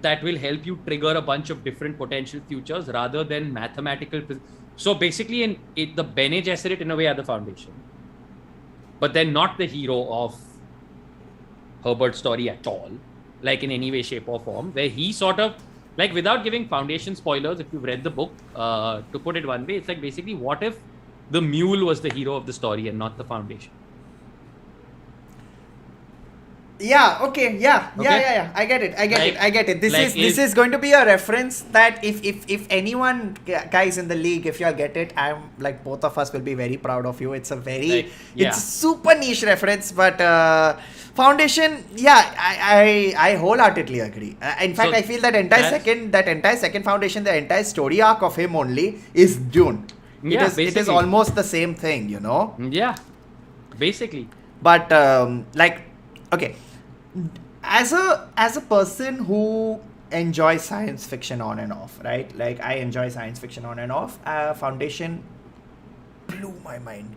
that will help you trigger a bunch of different potential futures rather than mathematical. So basically, the Bene Gesserit in a way are the Foundation, but they're not the hero of Herbert's story at all, like in any way, shape or form, where he sort of, like, without giving Foundation spoilers, if you've read the book, to put it one way, it's like basically what if the mule was the hero of the story and not the Foundation? Yeah. Okay. Yeah. I get it. This is going to be a reference that if anyone, guys in the league, if y'all get it, I'm like, both of us will be very proud of you. It's a very it's a super niche reference, but Foundation. Yeah, I wholeheartedly agree. In fact, I feel that entire second Foundation, the entire story arc of him only is Dune. It is almost the same thing, you know. Yeah. Basically. But okay. As a person who enjoys science fiction on and off, right? Like, I enjoy science fiction on and off. Foundation blew my mind.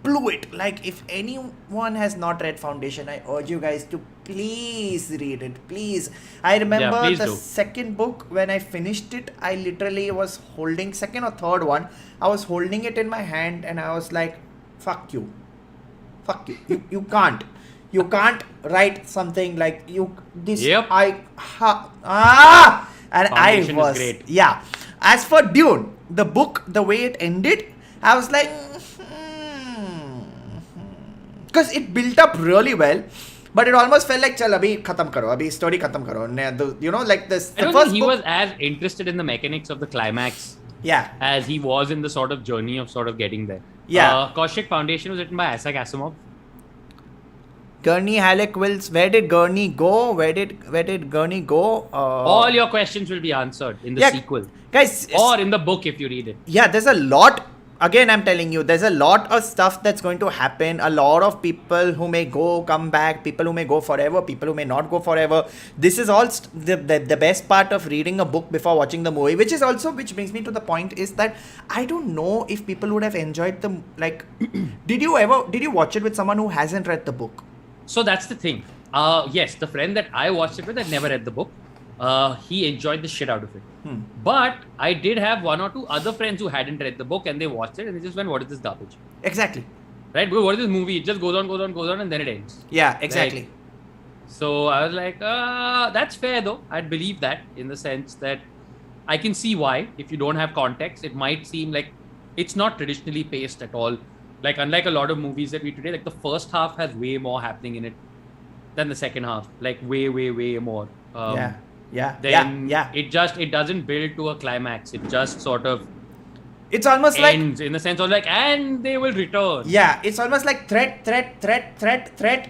Blew it. Like, if anyone has not read Foundation, I urge you guys to please read it. Please. I remember second book, when I finished it, I literally was holding, second or third one, I was holding it in my hand and I was like, fuck you. You can't. You can't write something like this. Yep. And Foundation I was great. Yeah. As for Dune, the book, the way it ended, I was like, because it built up really well, but it almost felt like, chal, abhi khatam karo, abhi story khatam karo. You know, like this. I don't think he was as interested in the mechanics of the climax. Yeah. As he was in the sort of journey of sort of getting there. Yeah. Kaushik Foundation was written by Isaac Asimov. Gurney Halleck Wills, where did Gurney go? Where did Gurney go? All your questions will be answered in the sequel. Guys. Or in the book if you read it. Yeah, there's a lot. Again, I'm telling you, there's a lot of stuff that's going to happen. A lot of people who may come back, people who may go forever, people who may not go forever. This is all the best part of reading a book before watching the movie, which brings me to the point is that I don't know if people would have enjoyed the, like, did you watch it with someone who hasn't read the book? So that's the thing. Yes, the friend that I watched it with had never read the book. He enjoyed the shit out of it. But I did have one or two other friends who hadn't read the book and they watched it and they just went, what is this garbage? Exactly. Right? Because what is this movie? It just goes on and then it ends. Yeah, exactly. Right? So I was like, that's fair though. I'd believe that, in the sense that I can see why. If you don't have context, it might seem like it's not traditionally paced at all. Like, unlike a lot of movies that we today, like the first half has way more happening in it than the second half. Like way more. It doesn't build to a climax. It just sort of it's almost ends in the sense of like, and they will return. Yeah, it's almost like threat.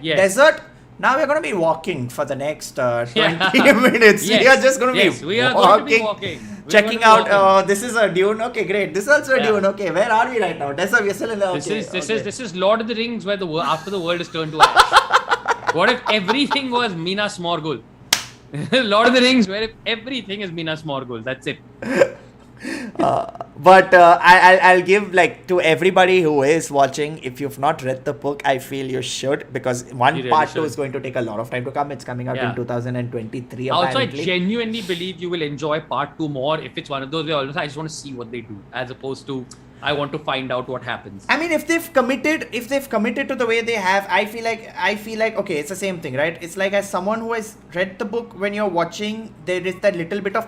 Yes. Desert. Now we're going to be walking for the next 20 minutes. Yes. We are just going to we are going to be walking. Checking out, this is a Dune. Okay, great. This is also a Dune. Okay, where are we right now? Desert, we're still in the... This is Lord of the Rings, where after the world is turned to ash. What if everything was Minas Morgul? Lord of the Rings, where if everything is Minas Morgul. That's it. But I'll give like to everybody who is watching, if you've not read the book, I feel you should, because part 2 is going to take a lot of time to come. It's coming out in 2023 Also, apparently. I genuinely believe you will enjoy part 2 more if it's one of those where I just want to see what they do, as opposed to I want to find out what happens. I mean, if they've committed to the way they have, I feel like okay, it's the same thing, right? It's like, as someone who has read the book, when you're watching, there is that little bit of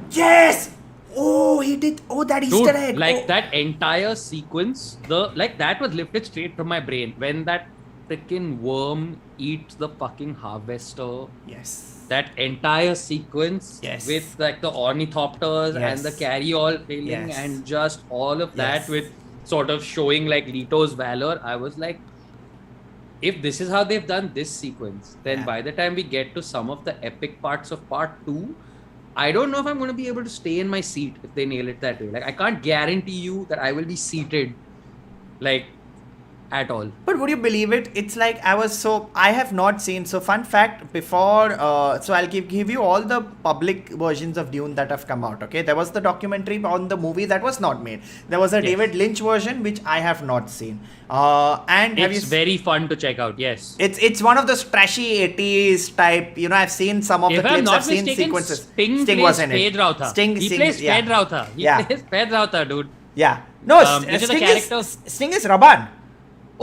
yes. Oh, he did. Oh, that Easter egg. Like that entire sequence, that was lifted straight from my brain when that freaking worm eats the fucking harvester. Yes. That entire sequence with like the ornithopters and the carry-all feeling and just all of that with sort of showing like Leto's valor. I was like, if this is how they've done this sequence, then by the time we get to some of the epic parts of part 2, I don't know if I'm going to be able to stay in my seat if they nail it that way. Like, I can't guarantee you that I will be seated like at all. But would you believe it? It's like I have not seen. So fun fact, before, so I'll give you all the public versions of Dune that have come out. Okay, there was the documentary on the movie that was not made. There was a David Lynch version which I have not seen. And it's very fun to check out. Yes, it's one of those trashy 80s type. You know, I've seen some of the clips. I've seen sequences. Sting was in it. He plays Fed Rautha. He plays Fed Rautha, dude. Yeah. No, Sting is Raban.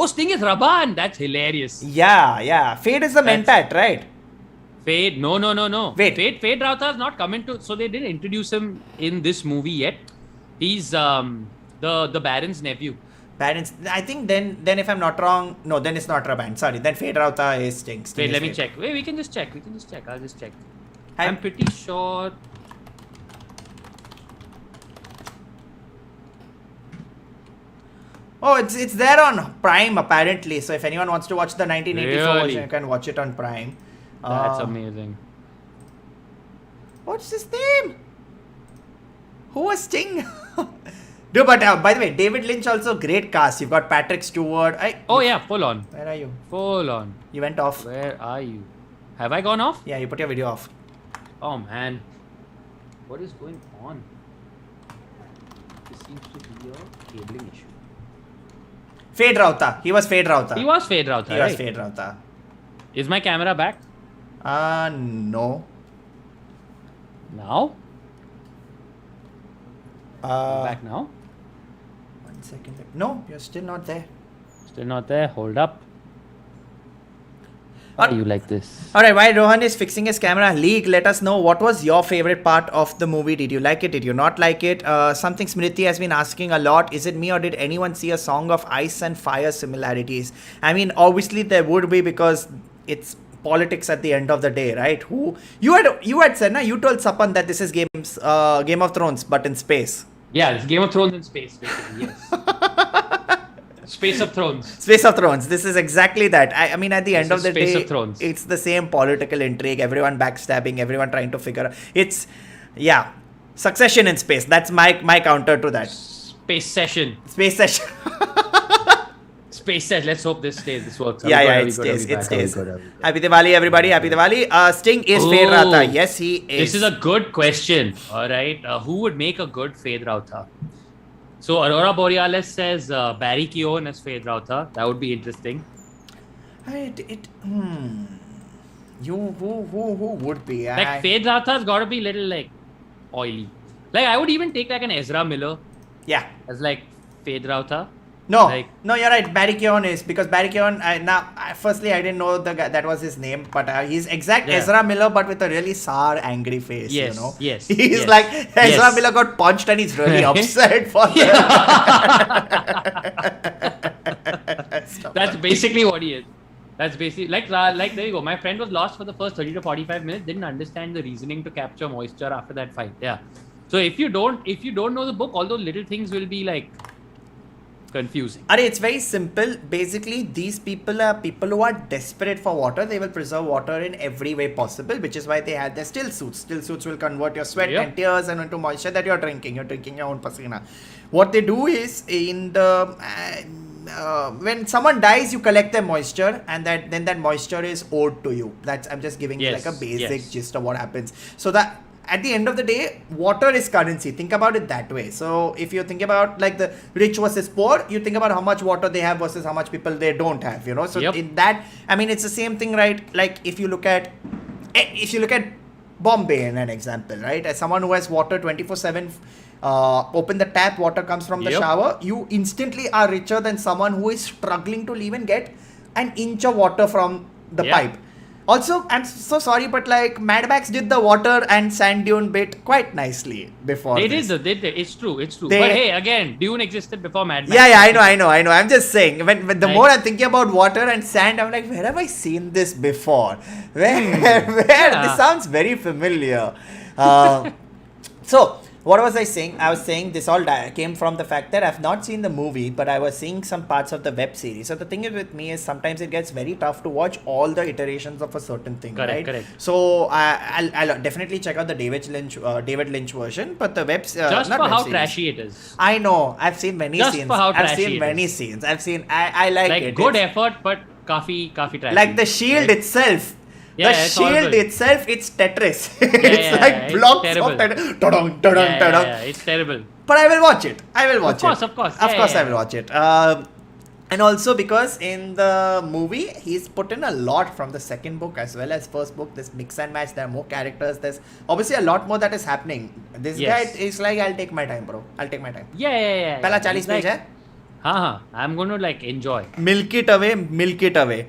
Oh, Sting is Raban. That's hilarious. Yeah. Fade is the Mentat, right? Fade. No. Wait. Fade Rautha has not come into... So they didn't introduce him in this movie yet. He's the Baron's nephew. I think then if I'm not wrong... No, then it's not Raban. Sorry. Then Fade Rautha is Sting. Wait, let me check. Wait, we can just check. I'll just check. I'm pretty sure... Oh, it's there on Prime apparently. So if anyone wants to watch the 1984 version, you can watch it on Prime. That's amazing. What's his name? Who was Sting? Dude, but by the way, David Lynch also great cast. You've got Patrick Stewart. Full on. Where are you? Full on. You went off. Where are you? Have I gone off? Yeah, you put your video off. Oh man, what is going on? This seems to be a cabling issue. Fade Rautha. He was Fade Rautha. He was Fade Rautha. Is my camera back? No. Now? Back now? 1 second. No, you're still not there. Still not there. Hold up. Why are you like this? Alright, while Rohan is fixing his camera, League, let us know what was your favorite part of the movie. Did you like it? Did you not like it? Something Smriti has been asking a lot. Is it me or did anyone see a Song of Ice and Fire similarities? I mean, obviously there would be, because it's politics at the end of the day, right? You had said, you told Sapan that this is Game of Thrones, but in space. Yeah, it's Game of Thrones in space, basically, yes. Space of Thrones. This is exactly that. I mean, at the end of the day, it's the same political intrigue. Everyone backstabbing, everyone trying to figure out. It's, Succession in space. That's my counter to that. Space session. Space session. Let's hope this works. It stays. Happy Diwali, everybody. Happy Diwali. Sting is Fade Rautha. Yes, he is. This is a good question. All right. Who would make a good Fade Rautha? So Aurora Borealis says Barry Keoghan as Fade Rautha. That would be interesting. Who would be? Like Fade Rautha's got to be little like oily. Like I would even take like an Ezra Miller. Yeah. As like Fade Rautha. No, you're right. Barry Keoghan is, because Barry Keoghan. Firstly, I didn't know that was his name, but he's Ezra Miller, but with a really sour, angry face. Yes, you know. Yes. He's like Ezra Miller got punched and he's really upset for That's basically what he is. That's basically like there you go. My friend was lost for the first 30 to 45 minutes. Didn't understand the reasoning to capture moisture after that fight. Yeah. So if you don't know the book, all those little things will be like confusing. It's very simple. Basically, these people are people who are desperate for water. They will preserve water in every way possible, which is why they had their still suits. Still suits will convert your sweat and tears and into moisture that you're drinking. You're drinking your own pasina. What they do is, in the when someone dies, you collect their moisture, and then that moisture is owed to you. I'm just giving you like a basic gist of what happens. So that at the end of the day, water is currency. Think about it that way. So if you think about like the rich versus poor, you think about how much water they have versus how much people they don't have, you know. So in that, I mean, it's the same thing, right? Like if you look at Bombay in an example, right? As someone who has water 24/7, open the tap, water comes from the shower, you instantly are richer than someone who is struggling to even get an inch of water from the pipe. Also, I'm so sorry, but like Mad Max did the water and sand dune bit quite nicely before. They did. It's true. But hey, again, Dune existed before Mad Max. Yeah, I know. I'm just saying. When the more I'm thinking about water and sand, I'm like, where have I seen this before? Where? This sounds very familiar. So. What was I saying? I was saying this all came from the fact that I've not seen the movie, but I was seeing some parts of the web series. So the thing is with me is sometimes it gets very tough to watch all the iterations of a certain thing, correct. So I'll definitely check out the David Lynch version, but the just for how trashy it is. I know. I've seen many scenes. Just for how trashy it is. I've seen many scenes. I like it. Good effort, but kafi trashy. Like the shield itself. The shield itself, it's Tetris. It's like blocks of Tetris. Yeah, it's terrible. But I will watch it. Of course. I will watch it. And also because in the movie, he's put in a lot from the second book as well as first book. This mix and match. There are more characters. There's obviously a lot more that is happening. This guy is like, I'll take my time, bro. I'll take my time. Yeah. Pehla 40 page hai? I'm going to like enjoy. Milk it away.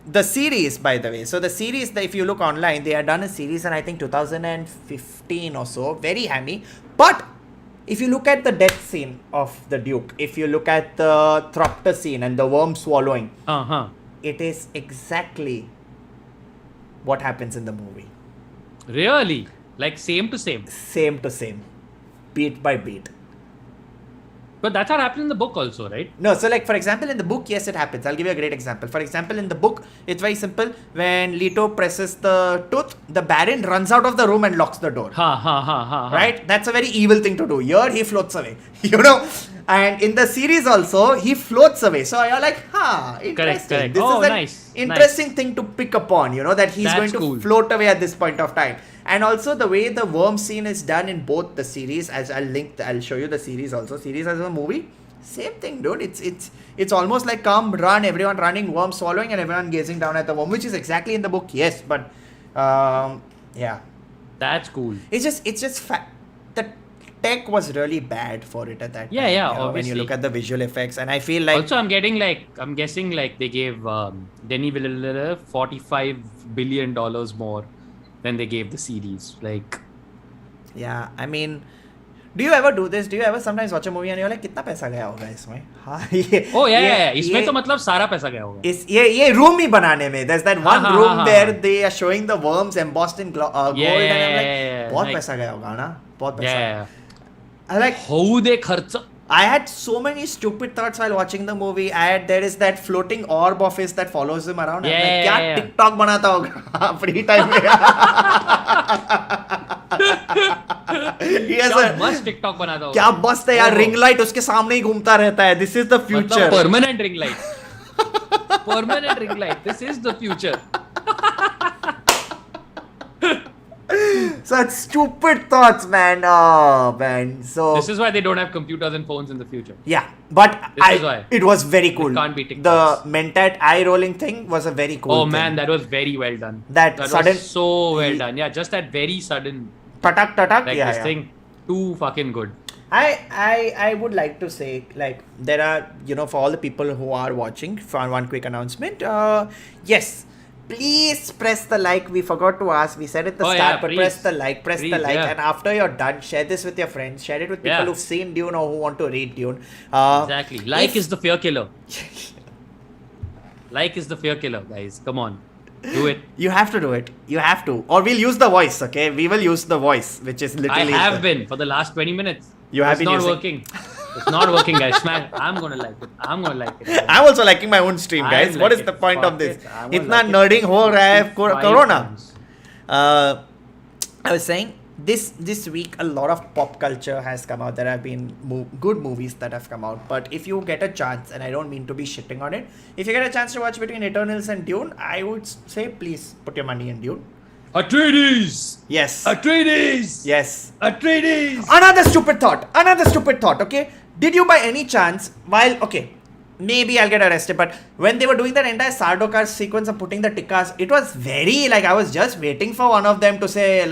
The series, by the way. So the series, if you look online, they had done a series in I think 2015 or so. Very hammy. But if you look at the death scene of the Duke, if you look at the Thropter scene and the worm swallowing, it is exactly what happens in the movie. Really? Like same to same? Same to same. Beat by beat. But that's what happened in the book also, right? No, so like for example in the book, yes it happens. I'll give you a great example. For example in the book, it's very simple. When Leto presses the tooth, the Baron runs out of the room and locks the door. Right? That's a very evil thing to do. Here he floats away. You know? And in the series also, he floats away. So you're like, interesting. Correct. This is an interesting thing to pick upon, you know, that he's going to float away at this point of time. And also the way the worm scene is done in both the series, as I'll show you the series also. Series as a movie, same thing, dude. It's almost like come, run, everyone running, worm swallowing, and everyone gazing down at the worm, which is exactly in the book, yes. But yeah, that's cool. It's just the tech was really bad for it at that time. Obviously. When you look at the visual effects, and I feel like also I'm guessing like they gave Denis Villeneuve $45 billion more than they gave the series. Like, yeah, I mean, do you ever do this? Do you ever sometimes watch a movie and you're like, कितना पैसा गया होगा इसमें? इसमें तो मतलब सारा पैसा गया होगा. ये room ही बनाने में. There's that one room where they are showing the worms embossed in gold, and I'm like, बहुत पैसा गया होगा ना, बहुत पैसा. I like how they खर्च. I had so many stupid thoughts while watching the movie. There is that floating orb of his that follows him around. I'm like, क्या TikTok बनाता होगा free time में? क्या मस्त TikTok बनाता होगा. क्या मस्त है यार, रिंग लाइट उसके सामने ही घूमता रहता है. This is the future. Permanent ring light. Permanent ring light. This is the future. Such stupid thoughts, man. Oh, man. So this is why they don't have computers and phones in the future. Yeah, but it was very cool. It can't be TikToks. The mentat eye rolling thing was a very cool thing. Man, that was very well done. That sudden, was so well done. Yeah, just that very sudden. Tatak. Like this thing, too fucking good. I would like to say, like, there are, you know, for all the people who are watching, for one quick announcement. Yes. Please press the like. We forgot to ask. We said at the start, but press the like. And after you're done, share this with your friends. Share it with people who've seen Dune or who want to read Dune. Exactly. Like is the fear killer. Like is the fear killer, guys. Come on. Do it. You have to do it. You have to. Or we'll use the voice, okay? We will use the voice, which is literally... I have been for the last 20 minutes. You have been using... working. It's not working, guys. Smash. I'm gonna like it. I'm also liking my own stream, guys. What is the point of this? Itna nerding ho raha hai corona. I was saying this week a lot of pop culture has come out. There have been good movies that have come out. But if you get a chance, and I don't mean to be shitting on it, if you get a chance to watch between Eternals and Dune, I would say please put your money in Dune. Atreides! Yes. Atreides! Yes. Atreides! Another stupid thought, okay? Did you by any chance, maybe I'll get arrested, but when they were doing that entire Sardaukar sequence of putting the tikkas, it was very, I was just waiting for one of them to say,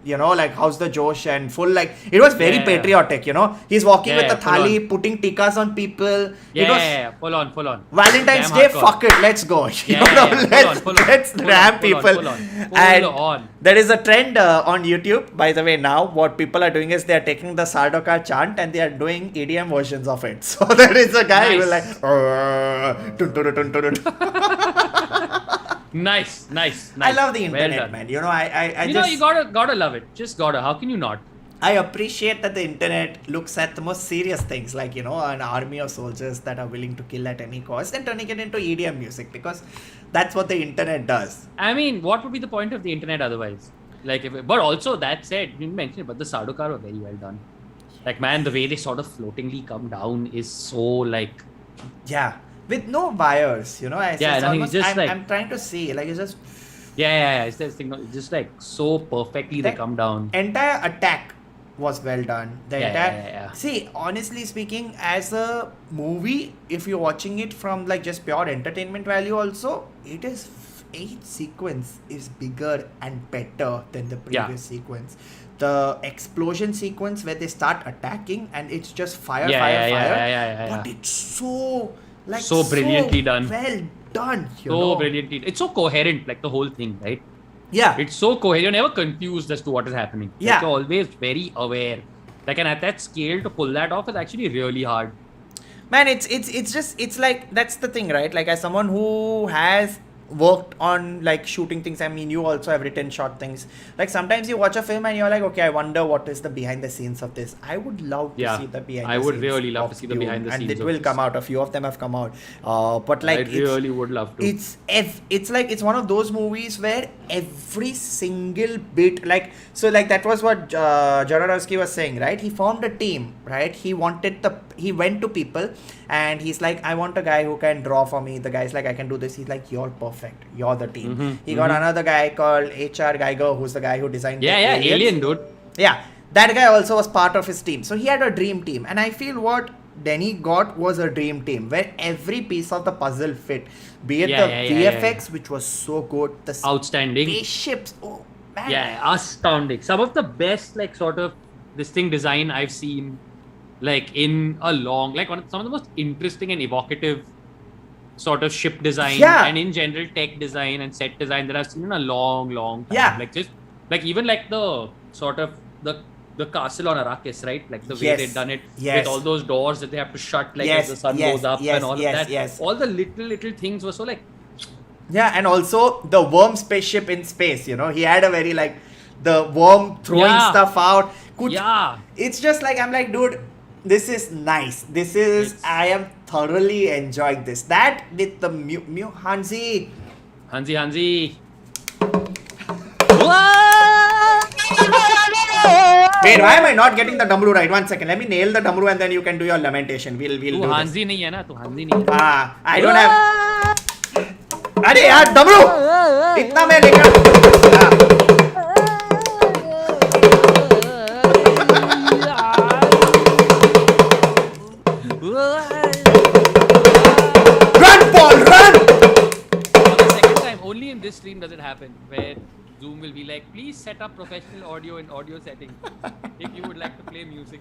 how's the Josh and full, it was very patriotic, He's walking with a thali, putting tikkas on people. Full on. Valentine's Day, fuck it, let's go. Let's ram people. And there is a trend on YouTube, by the way, now, what people are doing is they are taking the Sardaukar chant and they are doing EDM versions of it. So there is a guy who will Nice. I love the internet, man. You gotta love it. Just gotta. How can you not? I appreciate that the internet looks at the most serious things, like, an army of soldiers that are willing to kill at any cost and turning it into EDM music, because that's what the internet does. I mean, what would be the point of the internet otherwise? But also, that said, you didn't mention it, but the Sardaukar were very well done. Man, the way they sort of floatingly come down is so, Yeah. With no wires, I'm trying to see, it's just... Yeah, it's this thing, just so perfectly they come down. Entire attack was well done. See, honestly speaking, as a movie, if you're watching it from just pure entertainment value also, each sequence is bigger and better than the previous sequence. The explosion sequence where they start attacking and it's just fire. But it's so... so brilliantly done. Well done. Brilliantly. It's so coherent, the whole thing, right? Yeah. It's so coherent. You're never confused as to what is happening. Yeah. You're always very aware. And at that scale, to pull that off is actually really hard. Man, it's that's the thing, right? As someone who has worked on shooting things, I mean, you also have written short things. Sometimes you watch a film and you're like, okay, I wonder what is the behind the scenes of this. I would love to see the behind the scenes. I would really love to see the behind the scenes. And it will come out. A few of them have come out. But I really would love to. It's one of those movies where every single bit, that was what Jodorowsky was saying, right? He formed a team, right? He went to people and he's like, I want a guy who can draw for me. The guy's like, I can do this. He's like, you're perfect. You're the team. He got another guy called H.R. Geiger, who's the guy who designed Alien, dude. Yeah, that guy also was part of his team. So he had a dream team. And I feel what Denny got was a dream team where every piece of the puzzle fit. Be it the VFX, which was so good. The outstanding. Spaceships. Oh, man. Yeah, astounding. Some of the best, sort of this thing design I've seen, in a long, some of the most interesting and evocative sort of ship design and in general tech design and set design that I've seen in a long time. Yeah. Even the sort of the castle on Arrakis, right? The way they've done it with all those doors that they have to shut as the sun goes up and all of that. Yes. All the little things were so Yeah, and also the worm spaceship in space, he had a very the worm throwing stuff out. It's just I'm like, dude, this is nice. I am thoroughly enjoying this. That with the Hanzi. Wait, why am I not getting the Damru right? 1 second. Let me nail the Damru and then you can do your lamentation. We'll do this. Hanzi nahi hai na? Tu Hanzi nahi hai. I don't have... अरे यार Damru! इतना मैं लेकर... This stream does it happen where Zoom will be like, please set up professional audio in audio settings if you would like to play music.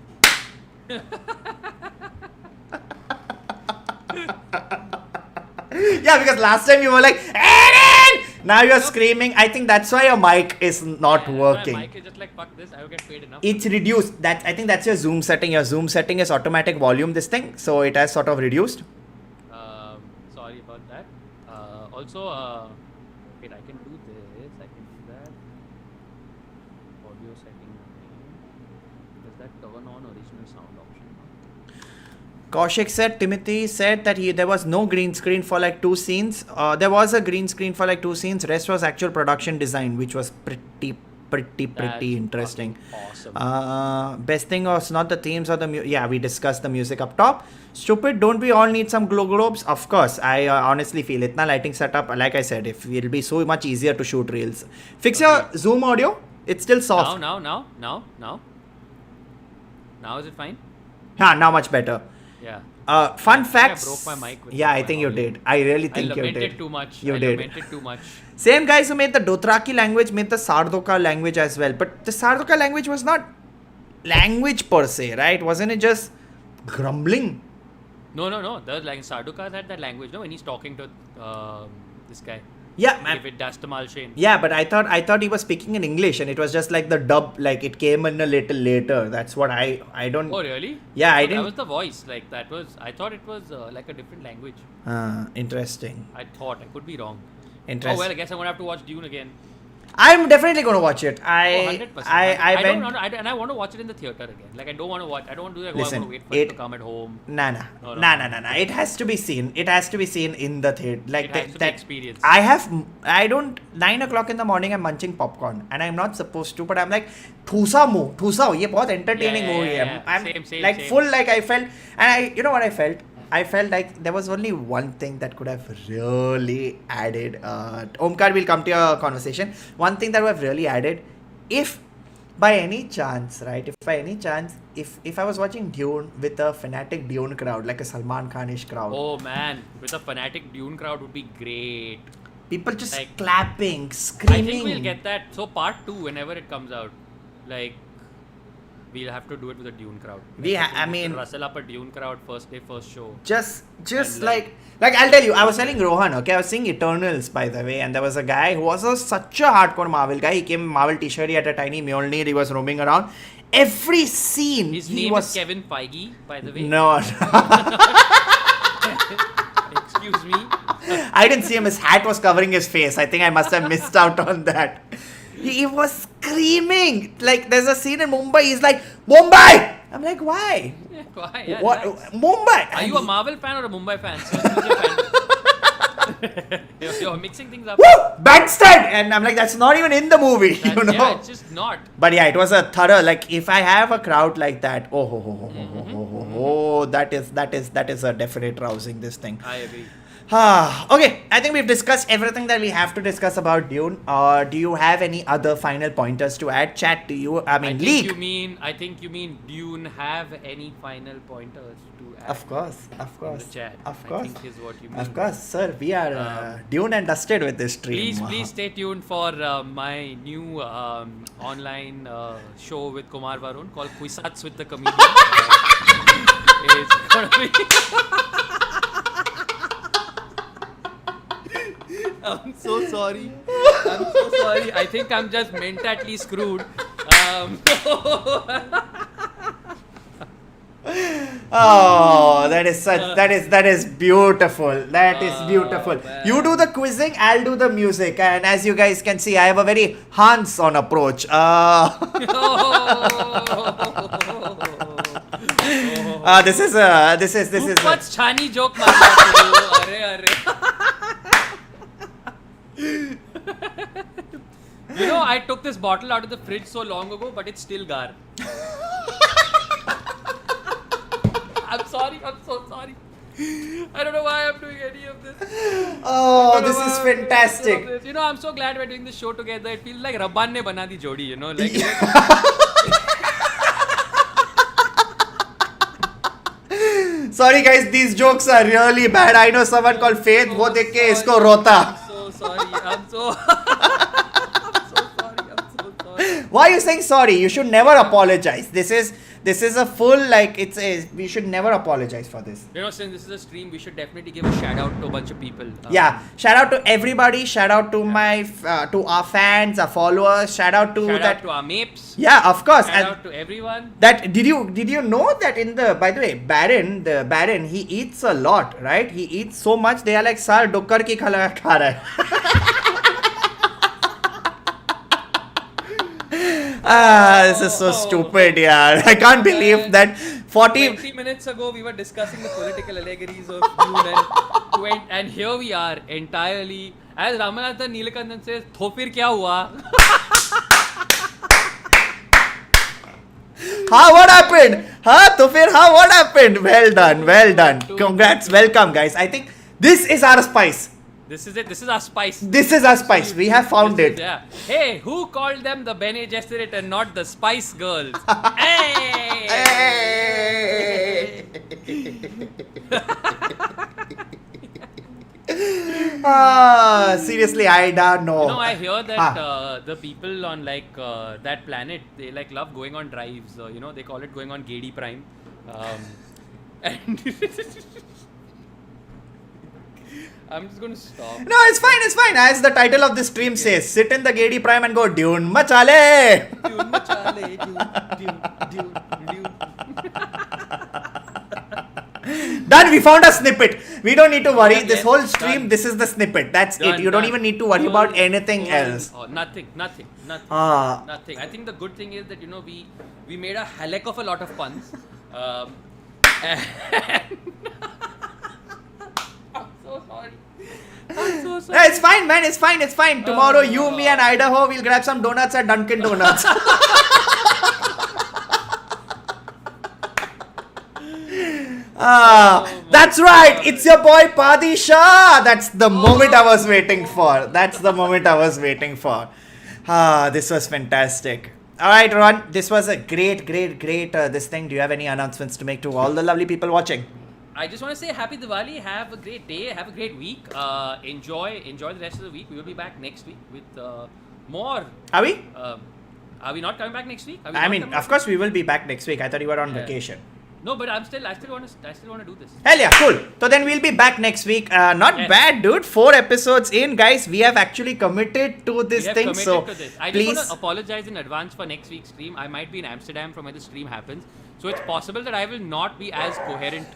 Yeah, because last time you were like, Aaron! Now you're screaming. I think that's why your mic is not working. My mic is just fuck this, I will get paid enough. It's reduced. I think that's your Zoom setting. Your Zoom setting is automatic volume, this thing. So it has sort of reduced. Sorry about that. Also, wait, I can do this. I can do that. Audio setting. Does that turn on original sound option? Kaushik said, Timothy said that there was no green screen for 2 scenes. There was a green screen for 2 scenes. Rest was actual production design, which was pretty pretty interesting. Awesome. Best thing was not the themes or the we discussed the music up top. Stupid, don't we all need some glow globes? Of course, I honestly feel itna lighting setup, like I said, if it'll be so much easier to shoot reels. Fix your Zoom audio. It's still soft. Now is it fine? Now much better. Yeah. Fun facts. I broke my mic with I think you did. I really think you did. I lamented too much. You did. Lamented too much. Same guys who made the Dothraki language made the Sardoka language as well. But the Sardoka language was not language per se, right? Wasn't it just grumbling? No. The Sardoka had that language, no? When he's talking to this guy. Yeah, David Lynch. Yeah, but I thought he was speaking in English, and it was just like the dub, like it came in a little later. That's what I don't. Oh really? Yeah, I didn't. That was the voice. Like that was. I thought it was like a different language. Interesting. I could be wrong. Interesting. Oh well, I guess I'm gonna have to watch Dune again. I'm definitely going to watch it. 100%. I want to watch it in the theater again. Like I don't want to do that. Listen, I want to wait for it to come at home. Nah. It has to be seen. It has to be seen in the theater. Like it has to be experience. 9 o'clock in the morning I'm munching popcorn and I'm not supposed to, but I'm like, thusa ye bahut entertaining movie hai. I'm same, like same. full, like I felt, and you know what I felt? I felt like there was only one thing that could have really added. Omkar will come to your conversation. One thing that would have really added, if by any chance, if I was watching Dune with a fanatic Dune crowd, like a Salman Khanish crowd. Oh man, with a fanatic Dune crowd would be great. People just like, clapping, screaming. I think we'll get that. So part 2, whenever it comes out, like we'll have to do it with a Dune crowd. Rustle up a Dune crowd first day, first show. Just like I'll tell you, I was telling Rohan, okay, I was seeing Eternals, by the way, and there was a guy who was such a hardcore Marvel guy. He came Marvel t-shirt, he had a tiny Mjolnir, he was roaming around. Every scene, his name is Kevin Feige, by the way. No. Excuse me. I didn't see him. His hat was covering his face. I think I must have missed out on that. He was screaming. Like, there's a scene in Mumbai. He's like, Mumbai! I'm like, why? Yeah, why? Yeah, what? Mumbai? Are you a Marvel fan or a Mumbai fan? You're mixing things up. Woo! Bandstand! And I'm like, that's not even in the movie. Yeah, it's just not. But yeah, it was a thorough, like, if I have a crowd like that, that is a definite rousing this thing. I agree. Okay, I think we've discussed everything that we have to discuss about Dune. Do you have any other final pointers to add? Chat to you. I think you mean Dune have any final pointers to add? Of course. In the chat. Of course. I think is what you mean. Of course, sir. We are Dune and dusted with this stream. Please stay tuned for my new online show with Kumar Varun called Quizats with the Comedian. It's gonna be. I'm so sorry. I think I'm just mentally screwed. Oh, that is beautiful. That is beautiful. Man. You do the quizzing, I'll do the music, and as you guys can see, I have a very hands-on approach. This is. What's Chani joke मारना You know, I took this bottle out of the fridge so long ago, but it's still gar. I'm sorry. I'm so sorry. I don't know why I'm doing any of this. Oh, this is fantastic. You know, I'm so glad we're doing this show together. It feels like Rabban ne bana di jodi, you know. Like, Sorry guys, these jokes are really bad. I know someone called Faith, wo dekh ke isko rota. I'm so sorry. I'm so sorry. Why are you saying sorry? You should never apologize. This is a full, like, we should never apologize for this. You know, since this is a stream, we should definitely give a shout out to a bunch of people. Shout out to everybody. Shout out to to our fans, our followers. Shout out to out to our mapes. Yeah, of course. Shout out to everyone. That did you know that by the way, the Baron, he eats a lot, right? He eats so much. They are like, sir, dukkar ki kha raha hai. This is so stupid, yeah. I can't believe that 20 minutes ago we were discussing the political allegories of Dune and here we are entirely, as Ramanathan Neelakandan says, "Tho fir kya hua?" What happened? तो फिर what happened? Well done. Congrats, welcome guys. I think this is our spice. This is it. This is our spice. This is our spice. We have found it. Yeah. Hey, who called them the Bene Gesserit and not the Spice Girls? Hey! Seriously, I don't know. I hear that the people on that planet, they love going on drives. They call it going on Gady Prime. And I'm just going to stop. No, it's fine. As the title of the stream says, sit in the Gady Prime and go Dune Machale. Dune Machale, Dune. Done, we found a snippet. We don't need to worry. This whole stream, this is the snippet. That's it. You don't even need to worry about anything else. Nothing. Nothing. I think the good thing is that, we made a heck of a lot of puns. I'm so sorry. It's fine, man. It's fine. Tomorrow, you, me, and Idaho will grab some donuts at Dunkin' Donuts. That's right. It's your boy Padi Shah. That's the moment I was waiting for. This was fantastic. All right, Rohan. This was a great this thing. Do you have any announcements to make to all the lovely people watching? I just want to say happy Diwali. Have a great day. Have a great week. Enjoy the rest of the week. We will be back next week with more. Are we? Are we not coming back next week? Of course we will be back next week. I thought you were on vacation. No, but I still want to do this. Hell yeah, cool. So then we'll be back next week. Not bad, dude. 4 episodes in, guys. We have actually committed to this thing. I just want to apologize in advance for next week's stream. I might be in Amsterdam from where the stream happens, so it's possible that I will not be as coherent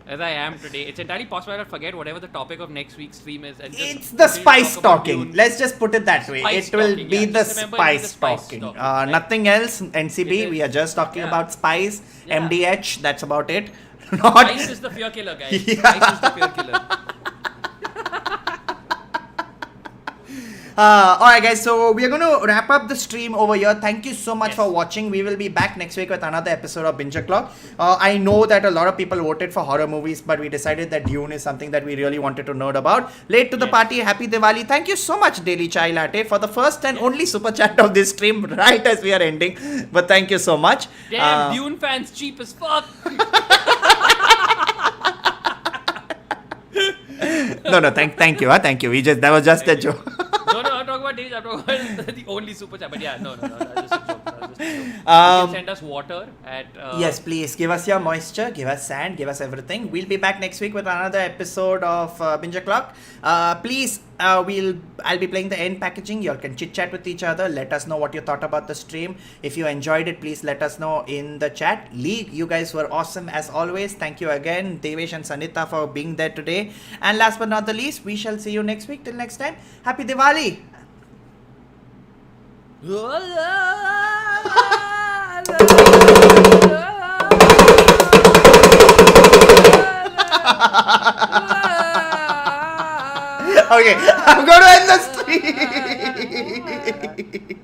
as I am today. It's entirely possible I'll forget whatever the topic of next week's stream is. And it's the spice talking. Let's just put it that way. It will be the spice talking. Nothing else. NCB. We are just talking about spice. MDH. That's about it. Spice is the fear killer, guys. Spice is the fear killer. Alright guys, so we are going to wrap up the stream over here. Thank you so much for watching. We will be back next week with another episode of Binge-O-Clock. I know that a lot of people voted for horror movies, but we decided that Dune is something that we really wanted to nerd about. Late to the party, happy Diwali. Thank you so much, Daily Chai Latte, for the first and only super chat of this stream right as we are ending. But thank you so much. Damn, Dune fans cheap as fuck. No, thank you. Thank you. That was just a joke. No, I'm talking about David. I'm talking about the only super chat. But yeah, no. Just a joke. You can send us water at... Yes, please. Give us your moisture. Give us sand. Give us everything. We'll be back next week with another episode of Binge-O-Clock. Please, I'll be playing the end packaging. You all can chit-chat with each other. Let us know what you thought about the stream. If you enjoyed it, please let us know in the chat. League, you guys were awesome as always. Thank you again, Devesh and Sanita, for being there today. And last but not the least, we shall see you next week. Till next time, happy Diwali! Okay, I'm going to end the stream.